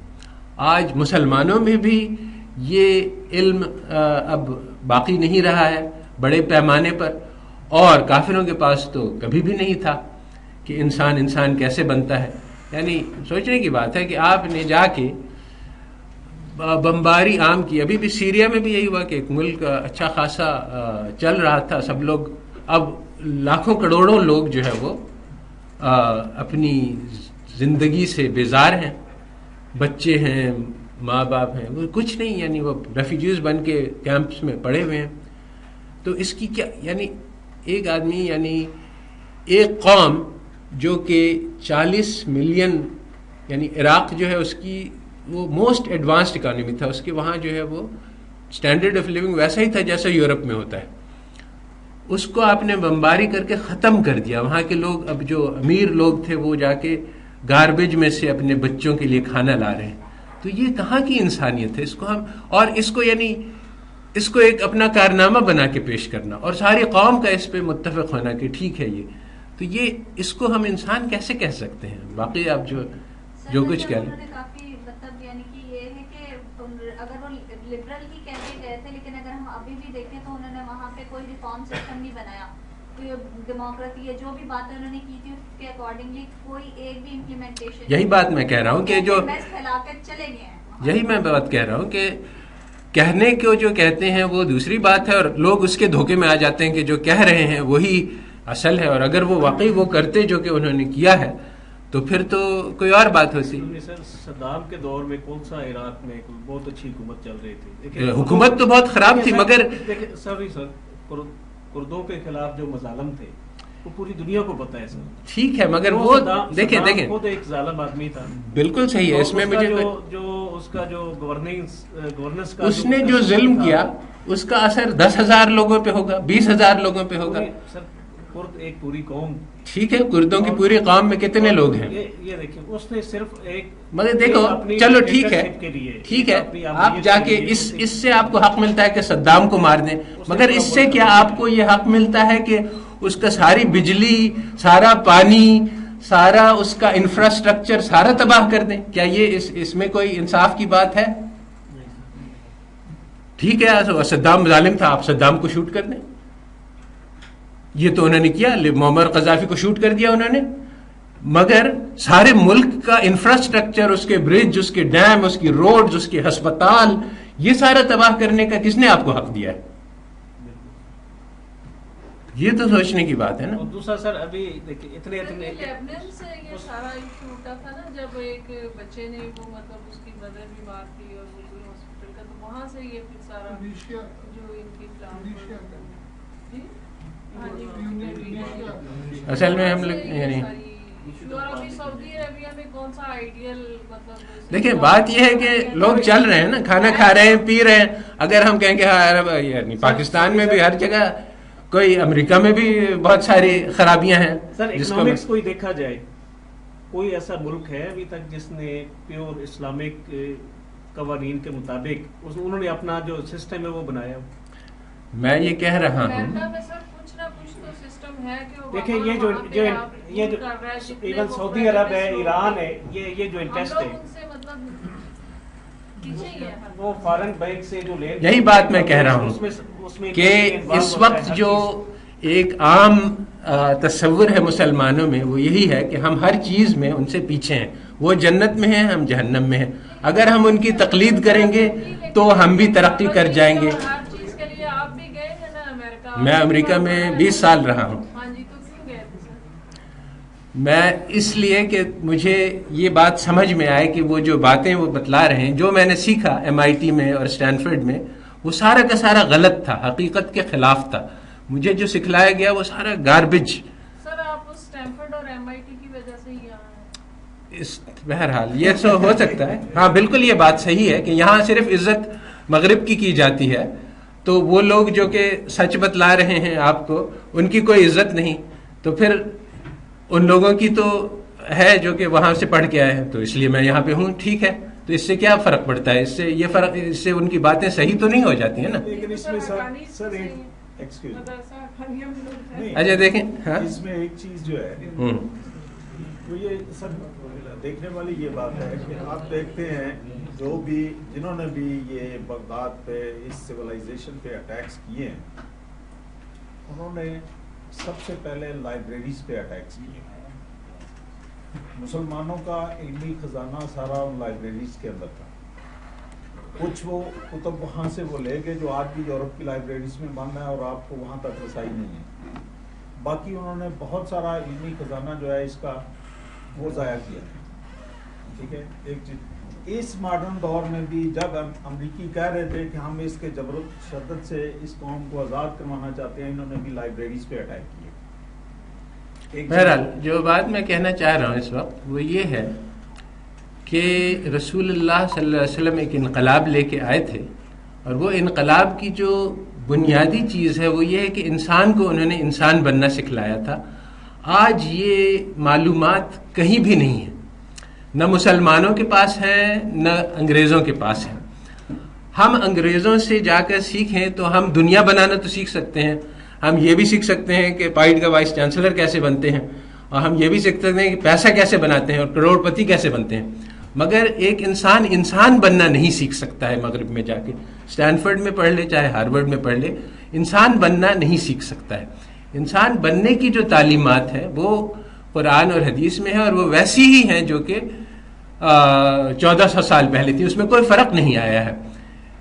آج مسلمانوں میں بھی یہ علم اب باقی نہیں رہا ہے بڑے پیمانے پر، اور کافروں کے پاس تو کبھی بھی نہیں تھا کہ انسان انسان کیسے بنتا ہے. یعنی سوچنے کی بات ہے کہ آپ نے جا کے بمباری عام کی. ابھی بھی سیریا میں بھی یہی ہوا کہ ایک ملک اچھا خاصا چل رہا تھا، سب لوگ، اب لاکھوں کروڑوں لوگ جو ہے وہ اپنی زندگی سے بیزار ہیں، بچے ہیں، ماں باپ ہیں، وہ کچھ نہیں، یعنی وہ ریفیوجیز بن کے کیمپس میں پڑے ہوئے ہیں. تو اس کی کیا، یعنی ایک آدمی، یعنی ایک قوم جو کہ 40 ملین، یعنی عراق جو ہے اس کی وہ موسٹ ایڈوانسڈ اکانومی تھا، اس کے وہاں جو ہے وہ اسٹینڈرڈ آف لیونگ ویسا ہی تھا جیسا یورپ میں ہوتا ہے. اس کو آپ نے بمباری کر کے ختم کر دیا. وہاں کے لوگ، اب جو امیر لوگ تھے وہ جا کے گاربیج میں سے اپنے بچوں کے لیے کھانا لا رہے ہیں. تو یہ کہاں کی انسانیت ہے؟ اس کو ہم، اور اس کو یعنی اس کو ایک اپنا کارنامہ بنا کے پیش کرنا اور ساری قوم کا اس پہ متفق ہونا کہ ٹھیک ہے یہ، تو یہ اس کو ہم انسان کیسے کہہ سکتے ہیں؟ باقی آپ جو کچھ کہہ لیں. اگر وہ لبرل ہی کہتے گئے تھے، لیکن اگر ہم ابھی بھی دیکھیں تو انہوں نے وہاں پہ کوئی ریفارم سسٹم نہیں بنایا، کوئی ڈیموکریسی یا جو بھی باتیں انہوں نے کی تھی اس کے اکارڈنگلی کوئی ایک بھی امپلیمنٹیشن. یہی بات میں کہہ رہا ہوں کہ جو پھیلا کے چلے گئے ہیں، یہی میں بات کہہ رہا ہوں کہ کہنے کو جو کہتے ہیں وہ دوسری بات ہے، اور لوگ اس کے دھوکے میں آ جاتے ہیں کہ جو کہہ رہے ہیں وہی اصل ہے، اور اگر وہ واقعی وہ کرتے جو کہ انہوں نے کیا ہے تو پھر تو کوئی اور بات ہوتی. سر صدام کے دور میں کون سا عراق میں بہت اچھی حکومت چل رہی تھی؟ حکومت تو بہت خراب تھی، مگر سر کردوں کے خلاف جو مظالم تھے وہ پوری دنیا کو پتہ ہے سر. ٹھیک ہے، مگر وہ دیکھیں خود ایک ظالم آدمی تھا. بالکل صحیح ہے. اس میں مجھے جو اس کا جو گورننس کا اس نے جو ظلم کیا اس کا اثر 10,000 لوگوں پہ ہوگا، 20,000 لوگوں پہ ہوگا. سر کرد ایک پوری قوم، ٹھیک ہے، کردوں کی پوری قوم میں کتنے لوگ ہیں؟ یہ دیکھیں اس نے صرف ایک، مگر دیکھو چلو ٹھیک ہے، آپ جا کے اس سے آپ کو حق ملتا ہے کہ صدام کو مار دیں، مگر اس سے کیا آپ کو یہ حق ملتا ہے کہ اس کا ساری بجلی، سارا پانی، سارا اس کا انفراسٹرکچر سارا تباہ کر دیں؟ کیا یہ اس میں کوئی انصاف کی بات ہے؟ ٹھیک ہے، صدام ظالم تھا، آپ صدام کو شوٹ کر دیں. یہ تو انہوں نے کیا، معمر قذافی کو شوٹ کر دیا انہوں نے، مگر سارے ملک کا انفراسٹرکچر، اس کے برج، اس کے ڈیم، اس کی روڈز، اس کے ہسپتال، یہ سارا تباہ کرنے کا کس نے آپ کو حق دیا ہے؟ یہ تو سوچنے کی بات ہے نا. اور دوسرا سر ابھی دیکھیں اتنے لیبنان سے یہ سارا ایشو اٹھا تھا نا، جب ایک بچے نے وہ مطلب اس کی مدر بیمار تھی اور وہ کوئی ہاسپٹل کا، تو وہاں سے یہ پھر سارا جو ان کی اصل میں ہم لوگ یعنی دیکھیں بات یہ ہے کہ لوگ چل رہے ہیں نا، کھانا کھا رہے ہیں، پی رہے ہیں. اگر ہم کہیں کہ ہاں یعنی پاکستان میں بھی ہر جگہ، کوئی امریکہ میں بھی بہت ساری خرابیاں ہیں. سر اکنامکس کوئی دیکھا جائے، کوئی ایسا ملک ہے ابھی تک جس نے پیور اسلامک قوانین کے مطابق انہوں نے اپنا جو سسٹم ہے وہ بنایا؟ میں یہ کہہ رہا ہوں، دیکھیں یہ جو ایون سعودی عرب ہے، ایران ہے، یہ جو انٹرسٹ ہے وہ فارن بینک سے جو لے، یہی بات میں کہہ رہا ہوں کہ اس وقت جو ایک عام تصور ہے مسلمانوں میں وہ یہی ہے کہ ہم ہر چیز میں ان سے پیچھے ہیں. وہ جنت میں ہیں، ہم جہنم میں ہیں. اگر ہم ان کی تقلید کریں گے تو ہم بھی ترقی کر جائیں گے. میں امریکہ میں 20 سال رہا ہوں. میں اس لیے کہ مجھے یہ بات سمجھ میں آئے کہ وہ جو باتیں وہ بتلا رہے ہیں، جو میں نے سیکھا MIT میں اور اسٹینفورڈ میں، وہ سارا کا سارا غلط تھا، حقیقت کے خلاف تھا. مجھے جو سکھلایا گیا وہ سارا گاربیج. سر آپ اسٹینفورڈ اور MIT کی وجہ سے ہی آئے ہیں؟ بہرحال یہ سو ہو سکتا ہے. ہاں بالکل یہ بات صحیح ہے کہ یہاں صرف عزت مغرب کی جاتی ہے، تو وہ لوگ جو کہ سچ بتلا رہے ہیں آپ کو ان کی کوئی عزت نہیں، تو پھر ان لوگوں کی تو ہے جو کہ وہاں سے پڑھ کے آئے ہیں، تو اس لیے میں یہاں پہ ہوں، ٹھیک ہے. تو اس سے کیا فرق پڑتا ہے؟ اس سے ان کی باتیں صحیح تو نہیں ہو جاتی ہیں نا. لیکن اس میں سر اچھا دیکھیں، ہاں اس میں ایک چیز جو ہے تو یہ سر دیکھنے والی یہ بات ہے کہ آپ دیکھتے ہیں جو بھی جنہوں نے بھی یہ بغداد پہ اس سیولائزیشن پہ اٹیکس کیے ہیں، انہوں نے سب سے پہلے لائبریریز پہ اٹیکس کیے. مسلمانوں کا علمی خزانہ سارا ان لائبریریز کے اندر تھا. کچھ وہ کتب وہاں سے وہ لے گئے جو آج بھی یورپ کی لائبریریز میں بند ہے اور آپ کو وہاں تک رسائی نہیں ہے. باقی انہوں نے بہت سارا علمی خزانہ جو ہے اس کا وہ ضائع کیا. ٹھیک ہے، ایک چیز اس ماڈرن دور میں بھی جب امریکی کہہ رہے تھے کہ ہم اس کے جبر و شدت سے اس قوم کو آزاد کروانا چاہتے ہیں، انہوں نے بھی لائبریریز پہ اٹیک کیے. بہرحال جو بات میں کہنا چاہ رہا ہوں اس وقت وہ یہ ہے کہ رسول اللہ صلی اللہ علیہ وسلم ایک انقلاب لے کے آئے تھے، اور وہ انقلاب کی جو بنیادی چیز ہے وہ یہ ہے کہ انسان کو انہوں نے انسان بننا سکھلایا تھا. آج یہ معلومات کہیں بھی نہیں ہے، نہ مسلمانوں کے پاس ہے نہ انگریزوں کے پاس ہے. ہم انگریزوں سے جا کر سیکھیں تو ہم دنیا بنانا تو سیکھ سکتے ہیں، ہم یہ بھی سیکھ سکتے ہیں کہ پائٹ کا وائس چانسلر کیسے بنتے ہیں، اور ہم یہ بھی سیکھ سکتے ہیں کہ پیسہ کیسے بناتے ہیں اور کروڑ پتی کیسے بنتے ہیں. مگر ایک انسان بننا نہیں سیکھ سکتا ہے. مغرب میں جا کے اسٹینفورڈ میں پڑھ لے چاہے ہارورڈ میں پڑھ لے، انسان بننا نہیں سیکھ سکتا ہے. انسان بننے کی جو تعلیمات ہیں وہ قرآن اور حدیث میں ہے، اور وہ ویسی ہی ہیں جو کہ 1400 سال پہلے تھی. اس میں کوئی فرق نہیں آیا ہے،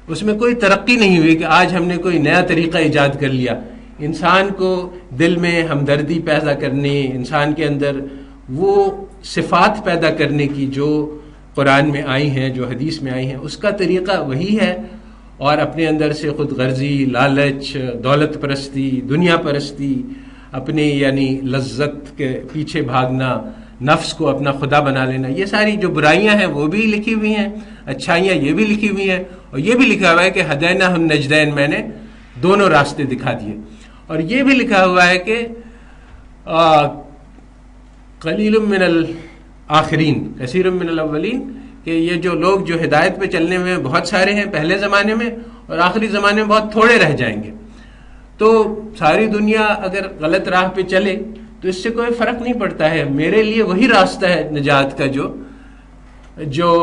اس میں کوئی ترقی نہیں ہوئی کہ آج ہم نے کوئی نیا طریقہ ایجاد کر لیا. انسان کو دل میں ہمدردی پیدا کرنے، انسان کے اندر وہ صفات پیدا کرنے کی جو قرآن میں آئی ہیں، جو حدیث میں آئی ہیں، اس کا طریقہ وہی ہے. اور اپنے اندر سے خود غرضی، لالچ، دولت پرستی، دنیا پرستی، اپنے یعنی لذت کے پیچھے بھاگنا، نفس کو اپنا خدا بنا لینا، یہ ساری جو برائیاں ہیں وہ بھی لکھی ہوئی ہیں، اچھائیاں یہ بھی لکھی ہوئی ہیں. اور یہ بھی لکھا ہوا ہے کہ ہدینہ ہم نجدین، میں نے دونوں راستے دکھا دیے. اور یہ بھی لکھا ہوا ہے کہ قلیل من الآخرین کثیر من الاولین، کہ یہ جو لوگ جو ہدایت پہ چلنے میں بہت سارے ہیں پہلے زمانے میں، اور آخری زمانے میں بہت تھوڑے رہ جائیں گے. تو ساری دنیا اگر غلط راہ پہ چلے تو اس سے کوئی فرق نہیں پڑتا ہے. میرے لیے وہی راستہ ہے نجات کا جو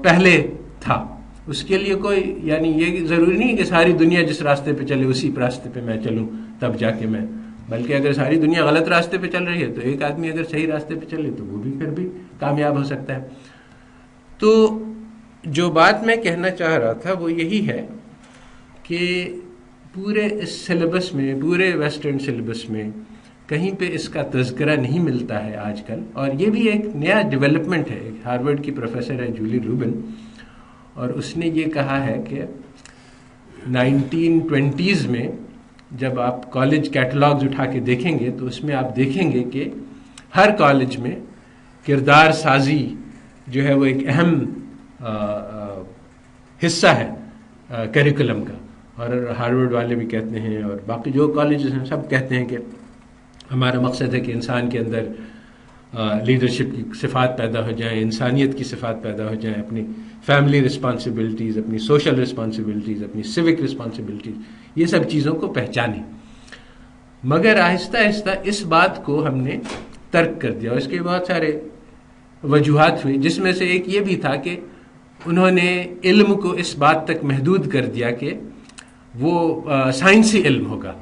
پہلے تھا. اس کے لیے کوئی یعنی یہ ضروری نہیں کہ ساری دنیا جس راستے پہ چلے اسی راستے پہ میں چلوں تب جا کے میں، بلکہ اگر ساری دنیا غلط راستے پہ چل رہی ہے تو ایک آدمی اگر صحیح راستے پہ چلے تو وہ بھی پھر بھی کامیاب ہو سکتا ہے. تو جو بات میں کہنا چاہ رہا تھا وہ یہی ہے کہ پورے اس سلیبس میں، پورے ویسٹرن سلیبس میں کہیں پہ اس کا تذکرہ نہیں ملتا ہے آج کل. اور یہ بھی ایک نیا ڈیولپمنٹ ہے. ایک ہارورڈ کی پروفیسر ہے جولی روبن، اور اس نے یہ کہا ہے کہ 1920s میں جب آپ کالج کیٹلاگز اٹھا کے دیکھیں گے تو اس میں آپ دیکھیں گے کہ ہر کالج میں کردار سازی جو ہے وہ ایک اہم حصہ ہے کریکولم کا. اور ہارورڈ والے بھی کہتے ہیں اور باقی جو کالجز ہیں سب کہتے ہیں کہ ہمارا مقصد ہے کہ انسان کے اندر لیڈرشپ کی صفات پیدا ہو جائیں، انسانیت کی صفات پیدا ہو جائیں، اپنی فیملی رسپانسبلٹیز، اپنی سوشل رسپانسبلٹیز، اپنی سیوک رسپانسبلٹیز، یہ سب چیزوں کو پہچانیں. مگر آہستہ آہستہ اس بات کو ہم نے ترک کر دیا. اور اس کے بہت سارے وجوہات ہوئی، جس میں سے ایک یہ بھی تھا کہ انہوں نے علم کو اس بات تک محدود کر دیا کہ وہ سائنسی علم ہوگا،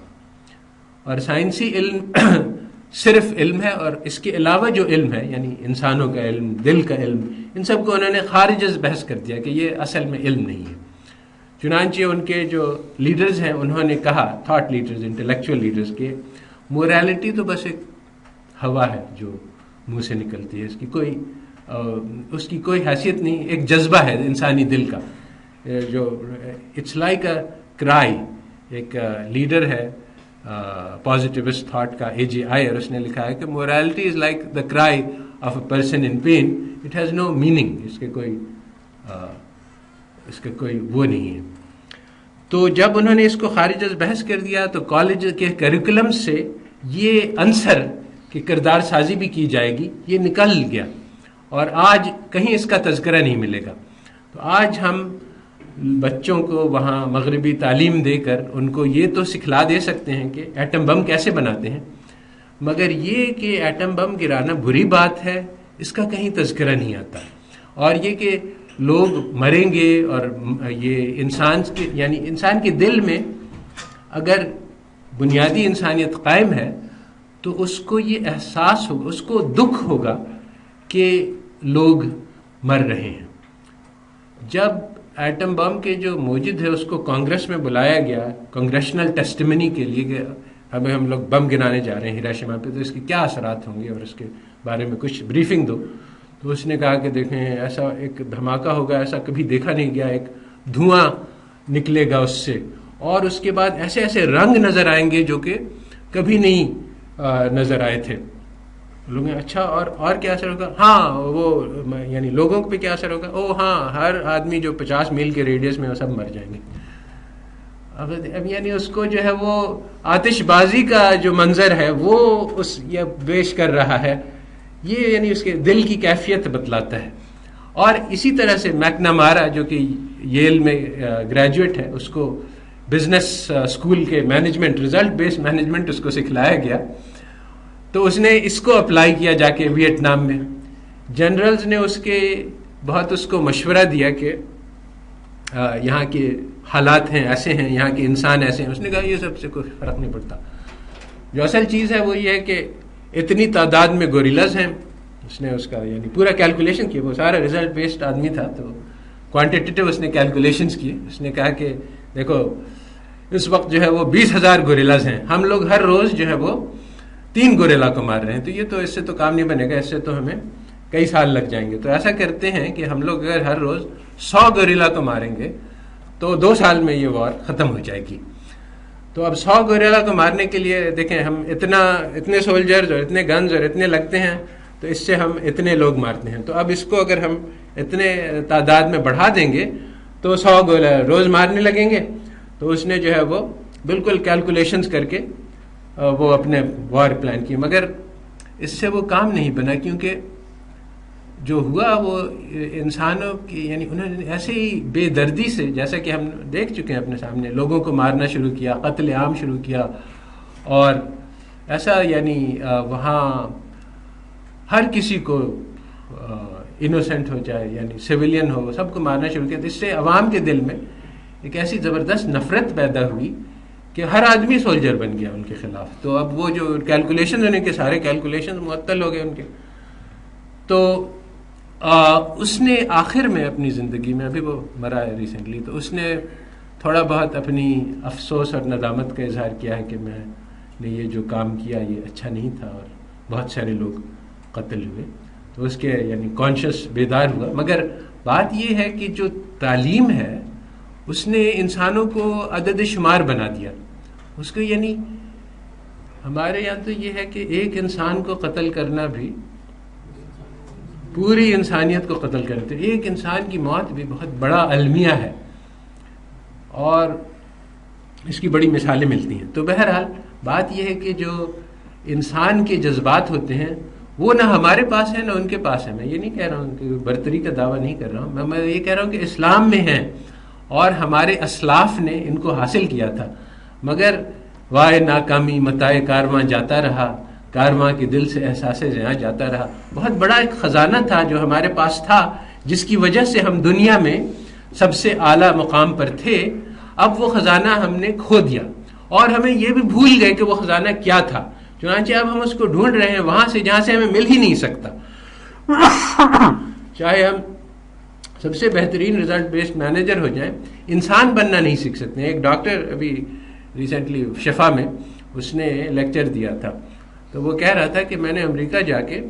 اور سائنسی علم صرف علم ہے، اور اس کے علاوہ جو علم ہے یعنی انسانوں کا علم، دل کا علم، ان سب کو انہوں نے خارج از بحث کر دیا کہ یہ اصل میں علم نہیں ہے. چنانچہ ان کے جو لیڈرز ہیں انہوں نے کہا، تھاٹ لیڈرز، انٹلیکچوئل لیڈرز، کہ موریلٹی تو بس ایک ہوا ہے جو منہ سے نکلتی ہے، اس کی کوئی حیثیت نہیں، ایک جذبہ ہے انسانی دل کا جو اٹس لائک اے کرائی. ایک لیڈر ہے پازیٹیوسٹ تھاٹ کا A.J. Ayer، اس نے لکھا ہے کہ morality is like the cry of a person in pain, it has no meaning، اس کے کوئی وہ نہیں ہے. تو جب انہوں نے اس کو خارج از بحث کر دیا تو کالج کے کریکولم سے یہ عنصر کہ کردار سازی بھی کی جائے گی یہ نکل گیا، اور آج کہیں اس کا تذکرہ نہیں ملے گا. تو آج ہم بچوں کو وہاں مغربی تعلیم دے کر ان کو یہ تو سکھلا دے سکتے ہیں کہ ایٹم بم کیسے بناتے ہیں، مگر یہ کہ ایٹم بم گرانا بری بات ہے اس کا کہیں تذکرہ نہیں آتا. اور یہ کہ لوگ مریں گے، اور یہ انسان کے دل میں اگر بنیادی انسانیت قائم ہے تو اس کو یہ احساس ہوگا، اس کو دکھ ہوگا کہ لوگ مر رہے ہیں. جب ایٹم بم کے جو موجد ہے اس کو کانگریس میں بلایا گیا کانگریشنل ٹیسٹیمنی کے لیے کہ ہم لوگ بم گرانے جا رہے ہیں ہیروشیما پہ، تو اس کے کیا اثرات ہوں گے اور اس کے بارے میں کچھ بریفنگ دو. تو اس نے کہا کہ دیکھیں ایسا ایک دھماکہ ہوگا ایسا کبھی دیکھا نہیں گیا، ایک دھواں نکلے گا اس سے، اور اس کے بعد ایسے ایسے رنگ نظر آئیں گے جو کہ کبھی نہیں نظر آئے تھے. لوگ اچھا اور کیا اثر ہوگا؟ ہاں وہ یعنی لوگوں پہ کیا اثر ہوگا؟ ہاں ہر آدمی جو 50 میل کے ریڈیس میں وہ سب مر جائیں گے. اب یعنی اس کو جو ہے وہ آتش بازی کا جو منظر ہے وہ یہ پیش کر رہا ہے، یہ یعنی اس کے دل کی کیفیت بتلاتا ہے. اور اسی طرح سے میکنامارا جو کہ ییل میں گریجویٹ ہے، اس کو بزنس اسکول کے مینجمنٹ، رزلٹ بیسڈ مینجمنٹ اس کو سکھلایا گیا، تو اس نے اس کو اپلائی کیا جا کے ویتنام میں. جنرلز نے اس کو مشورہ دیا کہ یہاں کے حالات ہیں ایسے ہیں، یہاں کے انسان ایسے ہیں. اس نے کہا یہ سب سے کوئی فرق نہیں پڑتا، جو اصل چیز ہے وہ یہ ہے کہ اتنی تعداد میں گوریلاز ہیں. اس نے اس کا یعنی پورا کیلکولیشن کیا، وہ سارا رزلٹ بیسڈ آدمی تھا تو کوانٹیٹیو اس نے کیلکولیشنز کیے. اس نے کہا کہ دیکھو اس وقت جو ہے وہ 20,000 گوریلاز ہیں، ہم لوگ ہر روز جو ہے وہ 3 گوریلا کو مار رہے ہیں، تو یہ تو اس سے تو کام نہیں بنے گا، اس سے تو ہمیں کئی سال لگ جائیں گے. تو ایسا کرتے ہیں کہ ہم لوگ اگر ہر روز 100 گوریلا کو ماریں گے تو 2 سال میں یہ وار ختم ہو جائے گی. تو اب 100 گوریلا کو مارنے کے لیے دیکھیں ہم اتنے سولجرز اور اتنے گنز اور اتنے لگتے ہیں، تو اس سے ہم اتنے لوگ مارتے ہیں. تو اب اس کو اگر ہم اتنے تعداد میں بڑھا دیں گے تو 100 گوریلا روز مارنے لگیں گے. تو اس نے جو ہے وہ بالکل کیلکولیشنز کر کے وہ اپنے وار پلان کی، مگر اس سے وہ کام نہیں بنا، کیونکہ جو ہوا وہ انسانوں کی یعنی انہوں نے ایسے ہی بے دردی سے، جیسا کہ ہم دیکھ چکے ہیں اپنے سامنے، لوگوں کو مارنا شروع کیا، قتل عام شروع کیا، اور ایسا یعنی وہاں ہر کسی کو انوسنٹ ہو جائے یعنی سویلین ہو سب کو مارنا شروع کیا. اس سے عوام کے دل میں ایک ایسی زبردست نفرت پیدا ہوئی کہ ہر آدمی سولجر بن گیا ان کے خلاف. تو اب وہ جو کیلکولیشن ان کے سارے کیلکولیشن معطل ہو گئے ان کے. تو اس نے آخر میں اپنی زندگی میں، ابھی وہ مرا ہے ریسنٹلی، تو اس نے تھوڑا بہت اپنی افسوس اور ندامت کا اظہار کیا ہے کہ میں نے یہ جو کام کیا یہ اچھا نہیں تھا اور بہت سارے لوگ قتل ہوئے. تو اس کے یعنی کانشیس بیدار ہوا. مگر بات یہ ہے کہ جو تعلیم ہے اس نے انسانوں کو عدد شمار بنا دیا. اس کو یعنی ہمارے یہاں تو یہ ہے کہ ایک انسان کو قتل کرنا بھی پوری انسانیت کو قتل کرتے. ایک انسان کی موت بھی بہت بڑا المیہ ہے اور اس کی بڑی مثالیں ملتی ہیں. تو بہرحال بات یہ ہے کہ جو انسان کے جذبات ہوتے ہیں وہ نہ ہمارے پاس ہے نہ ان کے پاس ہے. میں یہ نہیں کہہ رہا ہوں کہ برتری کا دعویٰ نہیں کر رہا ہوں، میں یہ کہہ رہا ہوں کہ اسلام میں ہیں اور ہمارے اسلاف نے ان کو حاصل کیا تھا. مگر وائے ناکامی متائے کارواں جاتا رہا، کارواں کے دل سے احساس زیاں جاتا رہا. بہت بڑا ایک خزانہ تھا جو ہمارے پاس تھا، جس کی وجہ سے ہم دنیا میں سب سے اعلیٰ مقام پر تھے. اب وہ خزانہ ہم نے کھو دیا اور ہمیں یہ بھی بھول گئے کہ وہ خزانہ کیا تھا. چنانچہ اب ہم اس کو ڈھونڈ رہے ہیں وہاں سے جہاں سے ہمیں مل ہی نہیں سکتا. چاہے ہم سب سے بہترین رزلٹ بیسڈ مینیجر ہو جائیں، انسان بننا نہیں سیکھ سکتے. ایک ڈاکٹر ابھی ریسنٹلی شفا میں اس نے لیکچر دیا تھا، تو وہ کہہ رہا تھا کہ میں نے امریکہ جا کے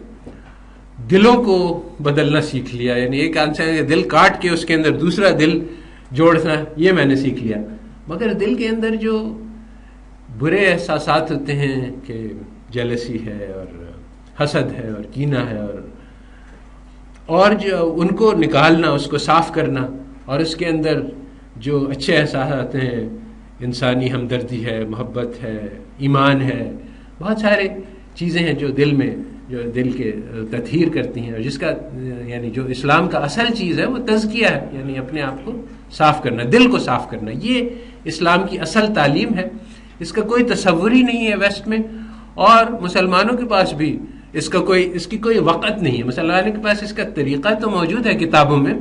دلوں کو بدلنا سیکھ لیا. یعنی ایک انسان کا دل کاٹ کے اس کے اندر دوسرا دل جوڑنا، یہ میں نے سیکھ لیا. مگر دل کے اندر جو برے احساسات ہوتے ہیں کہ جیلسی ہے اور حسد ہے اور کینہ ہے اور جو ان کو نکالنا، اس کو صاف کرنا اور اس کے اندر جو اچھے احساسات ہیں، انسانی ہمدردی ہے، محبت ہے، ایمان ہے، بہت سارے چیزیں ہیں جو دل کے تطہیر کرتی ہیں، اور جس کا یعنی جو اسلام کا اصل چیز ہے وہ تزکیہ ہے، یعنی اپنے آپ کو صاف کرنا، دل کو صاف کرنا. یہ اسلام کی اصل تعلیم ہے. اس کا کوئی تصور ہی نہیں ہے ویسٹ میں، اور مسلمانوں کے پاس بھی اس کی کوئی وقت نہیں ہے. مسلمانوں کے پاس اس کا طریقہ تو موجود ہے کتابوں میں،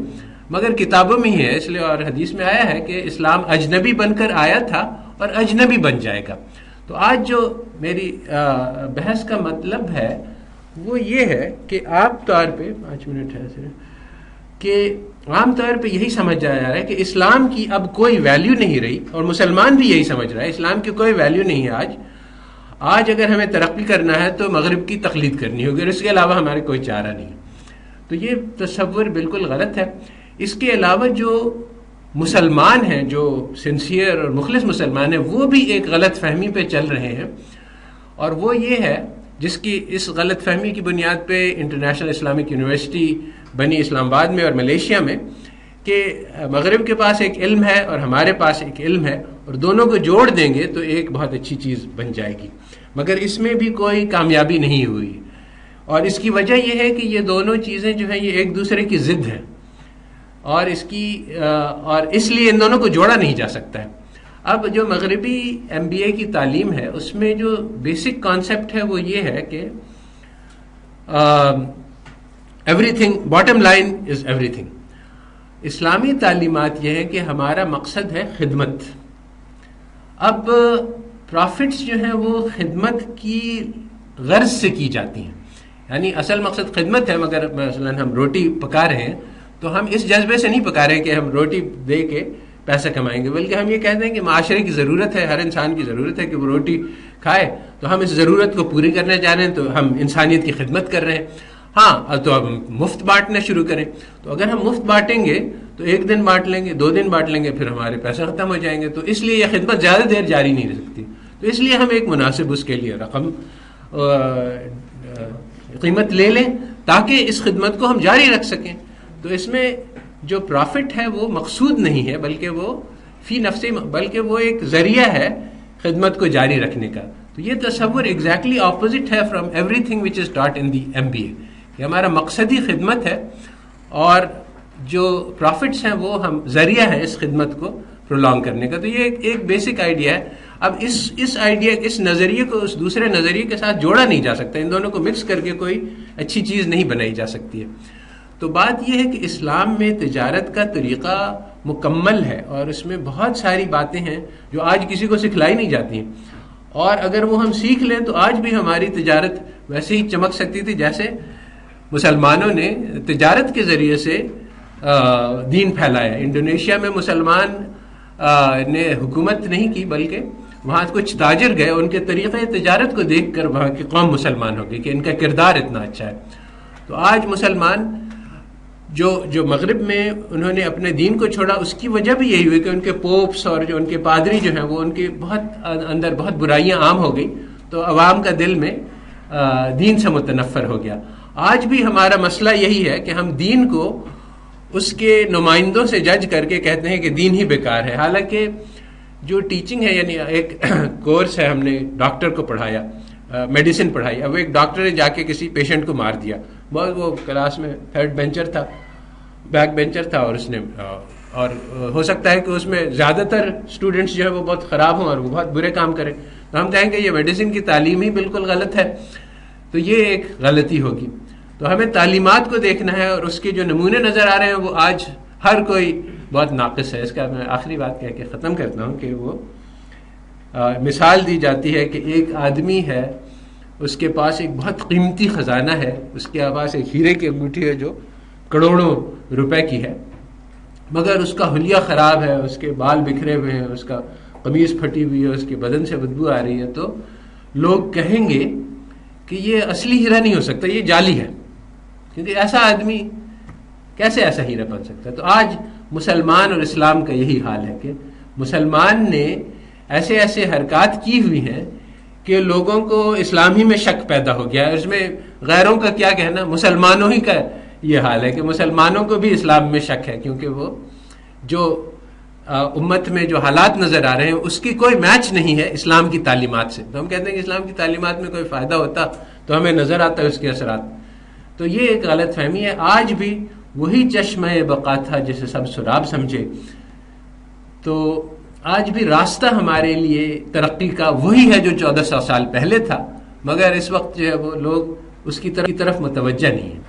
مگر کتابوں میں ہی ہے. اس لیے اور حدیث میں آیا ہے کہ اسلام اجنبی بن کر آیا تھا اور اجنبی بن جائے گا. تو آج جو میری بحث کا مطلب ہے وہ یہ ہے کہ عام طور پہ 5 منٹ ہے کہ عام طور پہ یہی سمجھ جایا جا رہا ہے کہ اسلام کی اب کوئی ویلیو نہیں رہی، اور مسلمان بھی یہی سمجھ رہا ہے اسلام کی کوئی ویلیو نہیں ہے. آج اگر ہمیں ترقی کرنا ہے تو مغرب کی تقلید کرنی ہوگی، اور اس کے علاوہ ہمارے کوئی چارہ نہیں. تو یہ تصور بالکل غلط ہے. اس کے علاوہ جو مسلمان ہیں، جو سنسیئر اور مخلص مسلمان ہیں، وہ بھی ایک غلط فہمی پہ چل رہے ہیں، اور وہ یہ ہے جس کی اس غلط فہمی کی بنیاد پہ انٹرنیشنل اسلامک یونیورسٹی بنی اسلام آباد میں اور ملیشیا میں، کہ مغرب کے پاس ایک علم ہے اور ہمارے پاس ایک علم ہے، اور دونوں کو جوڑ دیں گے تو ایک بہت اچھی چیز بن جائے گی. مگر اس میں بھی کوئی کامیابی نہیں ہوئی، اور اس کی وجہ یہ ہے کہ یہ دونوں چیزیں جو ہیں یہ ایک دوسرے کی ضد ہیں، اور اس لیے ان دونوں کو جوڑا نہیں جا سکتا ہے. اب جو مغربی MBA کی تعلیم ہے اس میں جو بیسک کانسیپٹ ہے وہ یہ ہے کہ every thing bottom line is every thing. اسلامی تعلیمات یہ ہے کہ ہمارا مقصد ہے خدمت. اب پرافٹس جو ہیں وہ خدمت کی غرض سے کی جاتی ہیں، یعنی اصل مقصد خدمت ہے، مگر مثلا ہم روٹی پکا رہے ہیں تو ہم اس جذبے سے نہیں پکا رہے کہ ہم روٹی دے کے پیسہ کمائیں گے، بلکہ ہم یہ کہتے ہیں کہ معاشرے کی ضرورت ہے، ہر انسان کی ضرورت ہے کہ وہ روٹی کھائے، تو ہم اس ضرورت کو پوری کرنے جا رہے ہیں، تو ہم انسانیت کی خدمت کر رہے ہیں. ہاں تو اب مفت بانٹنا شروع کریں. تو اگر ہم مفت بانٹیں گے تو 1 دن بانٹ لیں گے، 2 دن بانٹ لیں گے، پھر ہمارے پیسے ختم ہو جائیں گے. تو اس لیے یہ خدمت زیادہ دیر جاری نہیں رہ سکتی. تو اس لیے ہم ایک مناسب اس کے لیے رقم قیمت لے لیں تاکہ اس خدمت کو ہم جاری رکھ سکیں. تو اس میں جو پرافٹ ہے وہ مقصود نہیں ہے، بلکہ وہ فی نفسی، بلکہ وہ ایک ذریعہ ہے خدمت کو جاری رکھنے کا. تو یہ تصور ایگزیکٹلی اپوزٹ ہے from everything which is taught in the MBA، کہ ہمارا مقصد ہی خدمت ہے، اور جو پرافٹس ہیں وہ ہم ذریعہ ہیں اس خدمت کو پرولونگ کرنے کا. تو یہ ایک بیسک آئیڈیا ہے. اب اس آئیڈیا، اس نظریے کو اس دوسرے نظریے کے ساتھ جوڑا نہیں جا سکتا، ان دونوں کو مکس کر کے کوئی اچھی چیز نہیں بنائی جا سکتی ہے. تو بات یہ ہے کہ اسلام میں تجارت کا طریقہ مکمل ہے، اور اس میں بہت ساری باتیں ہیں جو آج کسی کو سکھلائی نہیں جاتی ہیں، اور اگر وہ ہم سیکھ لیں تو آج بھی ہماری تجارت ویسے ہی چمک سکتی تھی جیسے مسلمانوں نے تجارت کے ذریعے سے دین پھیلایا. انڈونیشیا میں مسلمان نے حکومت نہیں کی، بلکہ وہاں کچھ تاجر گئے، ان کے طریقے تجارت کو دیکھ کر وہاں کی قوم مسلمان ہو گئی کہ ان کا کردار اتنا اچھا ہے. تو آج مسلمان جو مغرب میں انہوں نے اپنے دین کو چھوڑا، اس کی وجہ بھی یہی ہوئی کہ ان کے پوپس اور جو ان کے پادری جو ہیں وہ ان کے اندر بہت برائیاں عام ہو گئی، تو عوام کا دل میں دین سے متنفر ہو گیا. آج بھی ہمارا مسئلہ یہی ہے کہ ہم دین کو اس کے نمائندوں سے جج کر کے کہتے ہیں کہ دین ہی بیکار ہے، حالانکہ جو ٹیچنگ ہے، یعنی ایک کورس ہے، ہم نے ڈاکٹر کو پڑھایا، میڈیسن پڑھائی. اب ایک ڈاکٹر نے جا کے کسی پیشنٹ کو مار دیا، بہت وہ کلاس میں تھرڈ بینچر تھا، بیک بینچر تھا، اور اس نے اور ہو سکتا ہے کہ اس میں زیادہ تر اسٹوڈنٹس جو ہے وہ بہت خراب ہوں اور وہ بہت برے کام کریں، تو ہم کہیں گے یہ میڈیسن کی تعلیم ہی بالکل غلط ہے. تو یہ ایک غلطی ہوگی. تو ہمیں تعلیمات کو دیکھنا ہے، اور اس کے جو نمونے نظر آ رہے ہیں وہ آج ہر کوئی بہت ناقص ہے. اس کا میں آخری بات کہہ کے ختم کرتا ہوں کہ وہ مثال دی جاتی ہے کہ ایک آدمی ہے، اس کے پاس ایک بہت قیمتی خزانہ ہے، اس کے پاس ایک ہیرے کی انگوٹھی ہے جو کروڑوں روپے کی ہے، مگر اس کا حلیہ خراب ہے، اس کے بال بکھرے ہوئے ہیں، اس کا قمیض پھٹی ہوئی ہے، اس کے بدن سے بدبو آ رہی ہے. تو لوگ کہیں گے کہ یہ اصلی ہیرا نہیں ہو سکتا، یہ جعلی ہے، کیونکہ ایسا آدمی کیسے ایسا ہیرا بن سکتا ہے. تو آج مسلمان اور اسلام کا یہی حال ہے کہ مسلمان نے ایسے ایسے حرکات کی ہوئی ہیں کہ لوگوں کو اسلام ہی میں شک پیدا ہو گیا ہے. اس میں غیروں کا کیا کہنا، مسلمانوں ہی کا یہ حال ہے کہ مسلمانوں کو بھی اسلام میں شک ہے، کیونکہ وہ جو امت میں جو حالات نظر آ رہے ہیں اس کی کوئی میچ نہیں ہے اسلام کی تعلیمات سے. تو ہم کہتے ہیں کہ اسلام کی تعلیمات میں کوئی فائدہ ہوتا تو ہمیں نظر آتا ہے اس کے اثرات. تو یہ ایک غلط فہمی ہے. آج بھی وہی چشمہ بقا تھا جسے سب سراب سمجھے. تو آج بھی راستہ ہمارے لیے ترقی کا وہی ہے جو 1400 سال پہلے تھا، مگر اس وقت جو ہے وہ لوگ اس کی طرف متوجہ نہیں ہیں.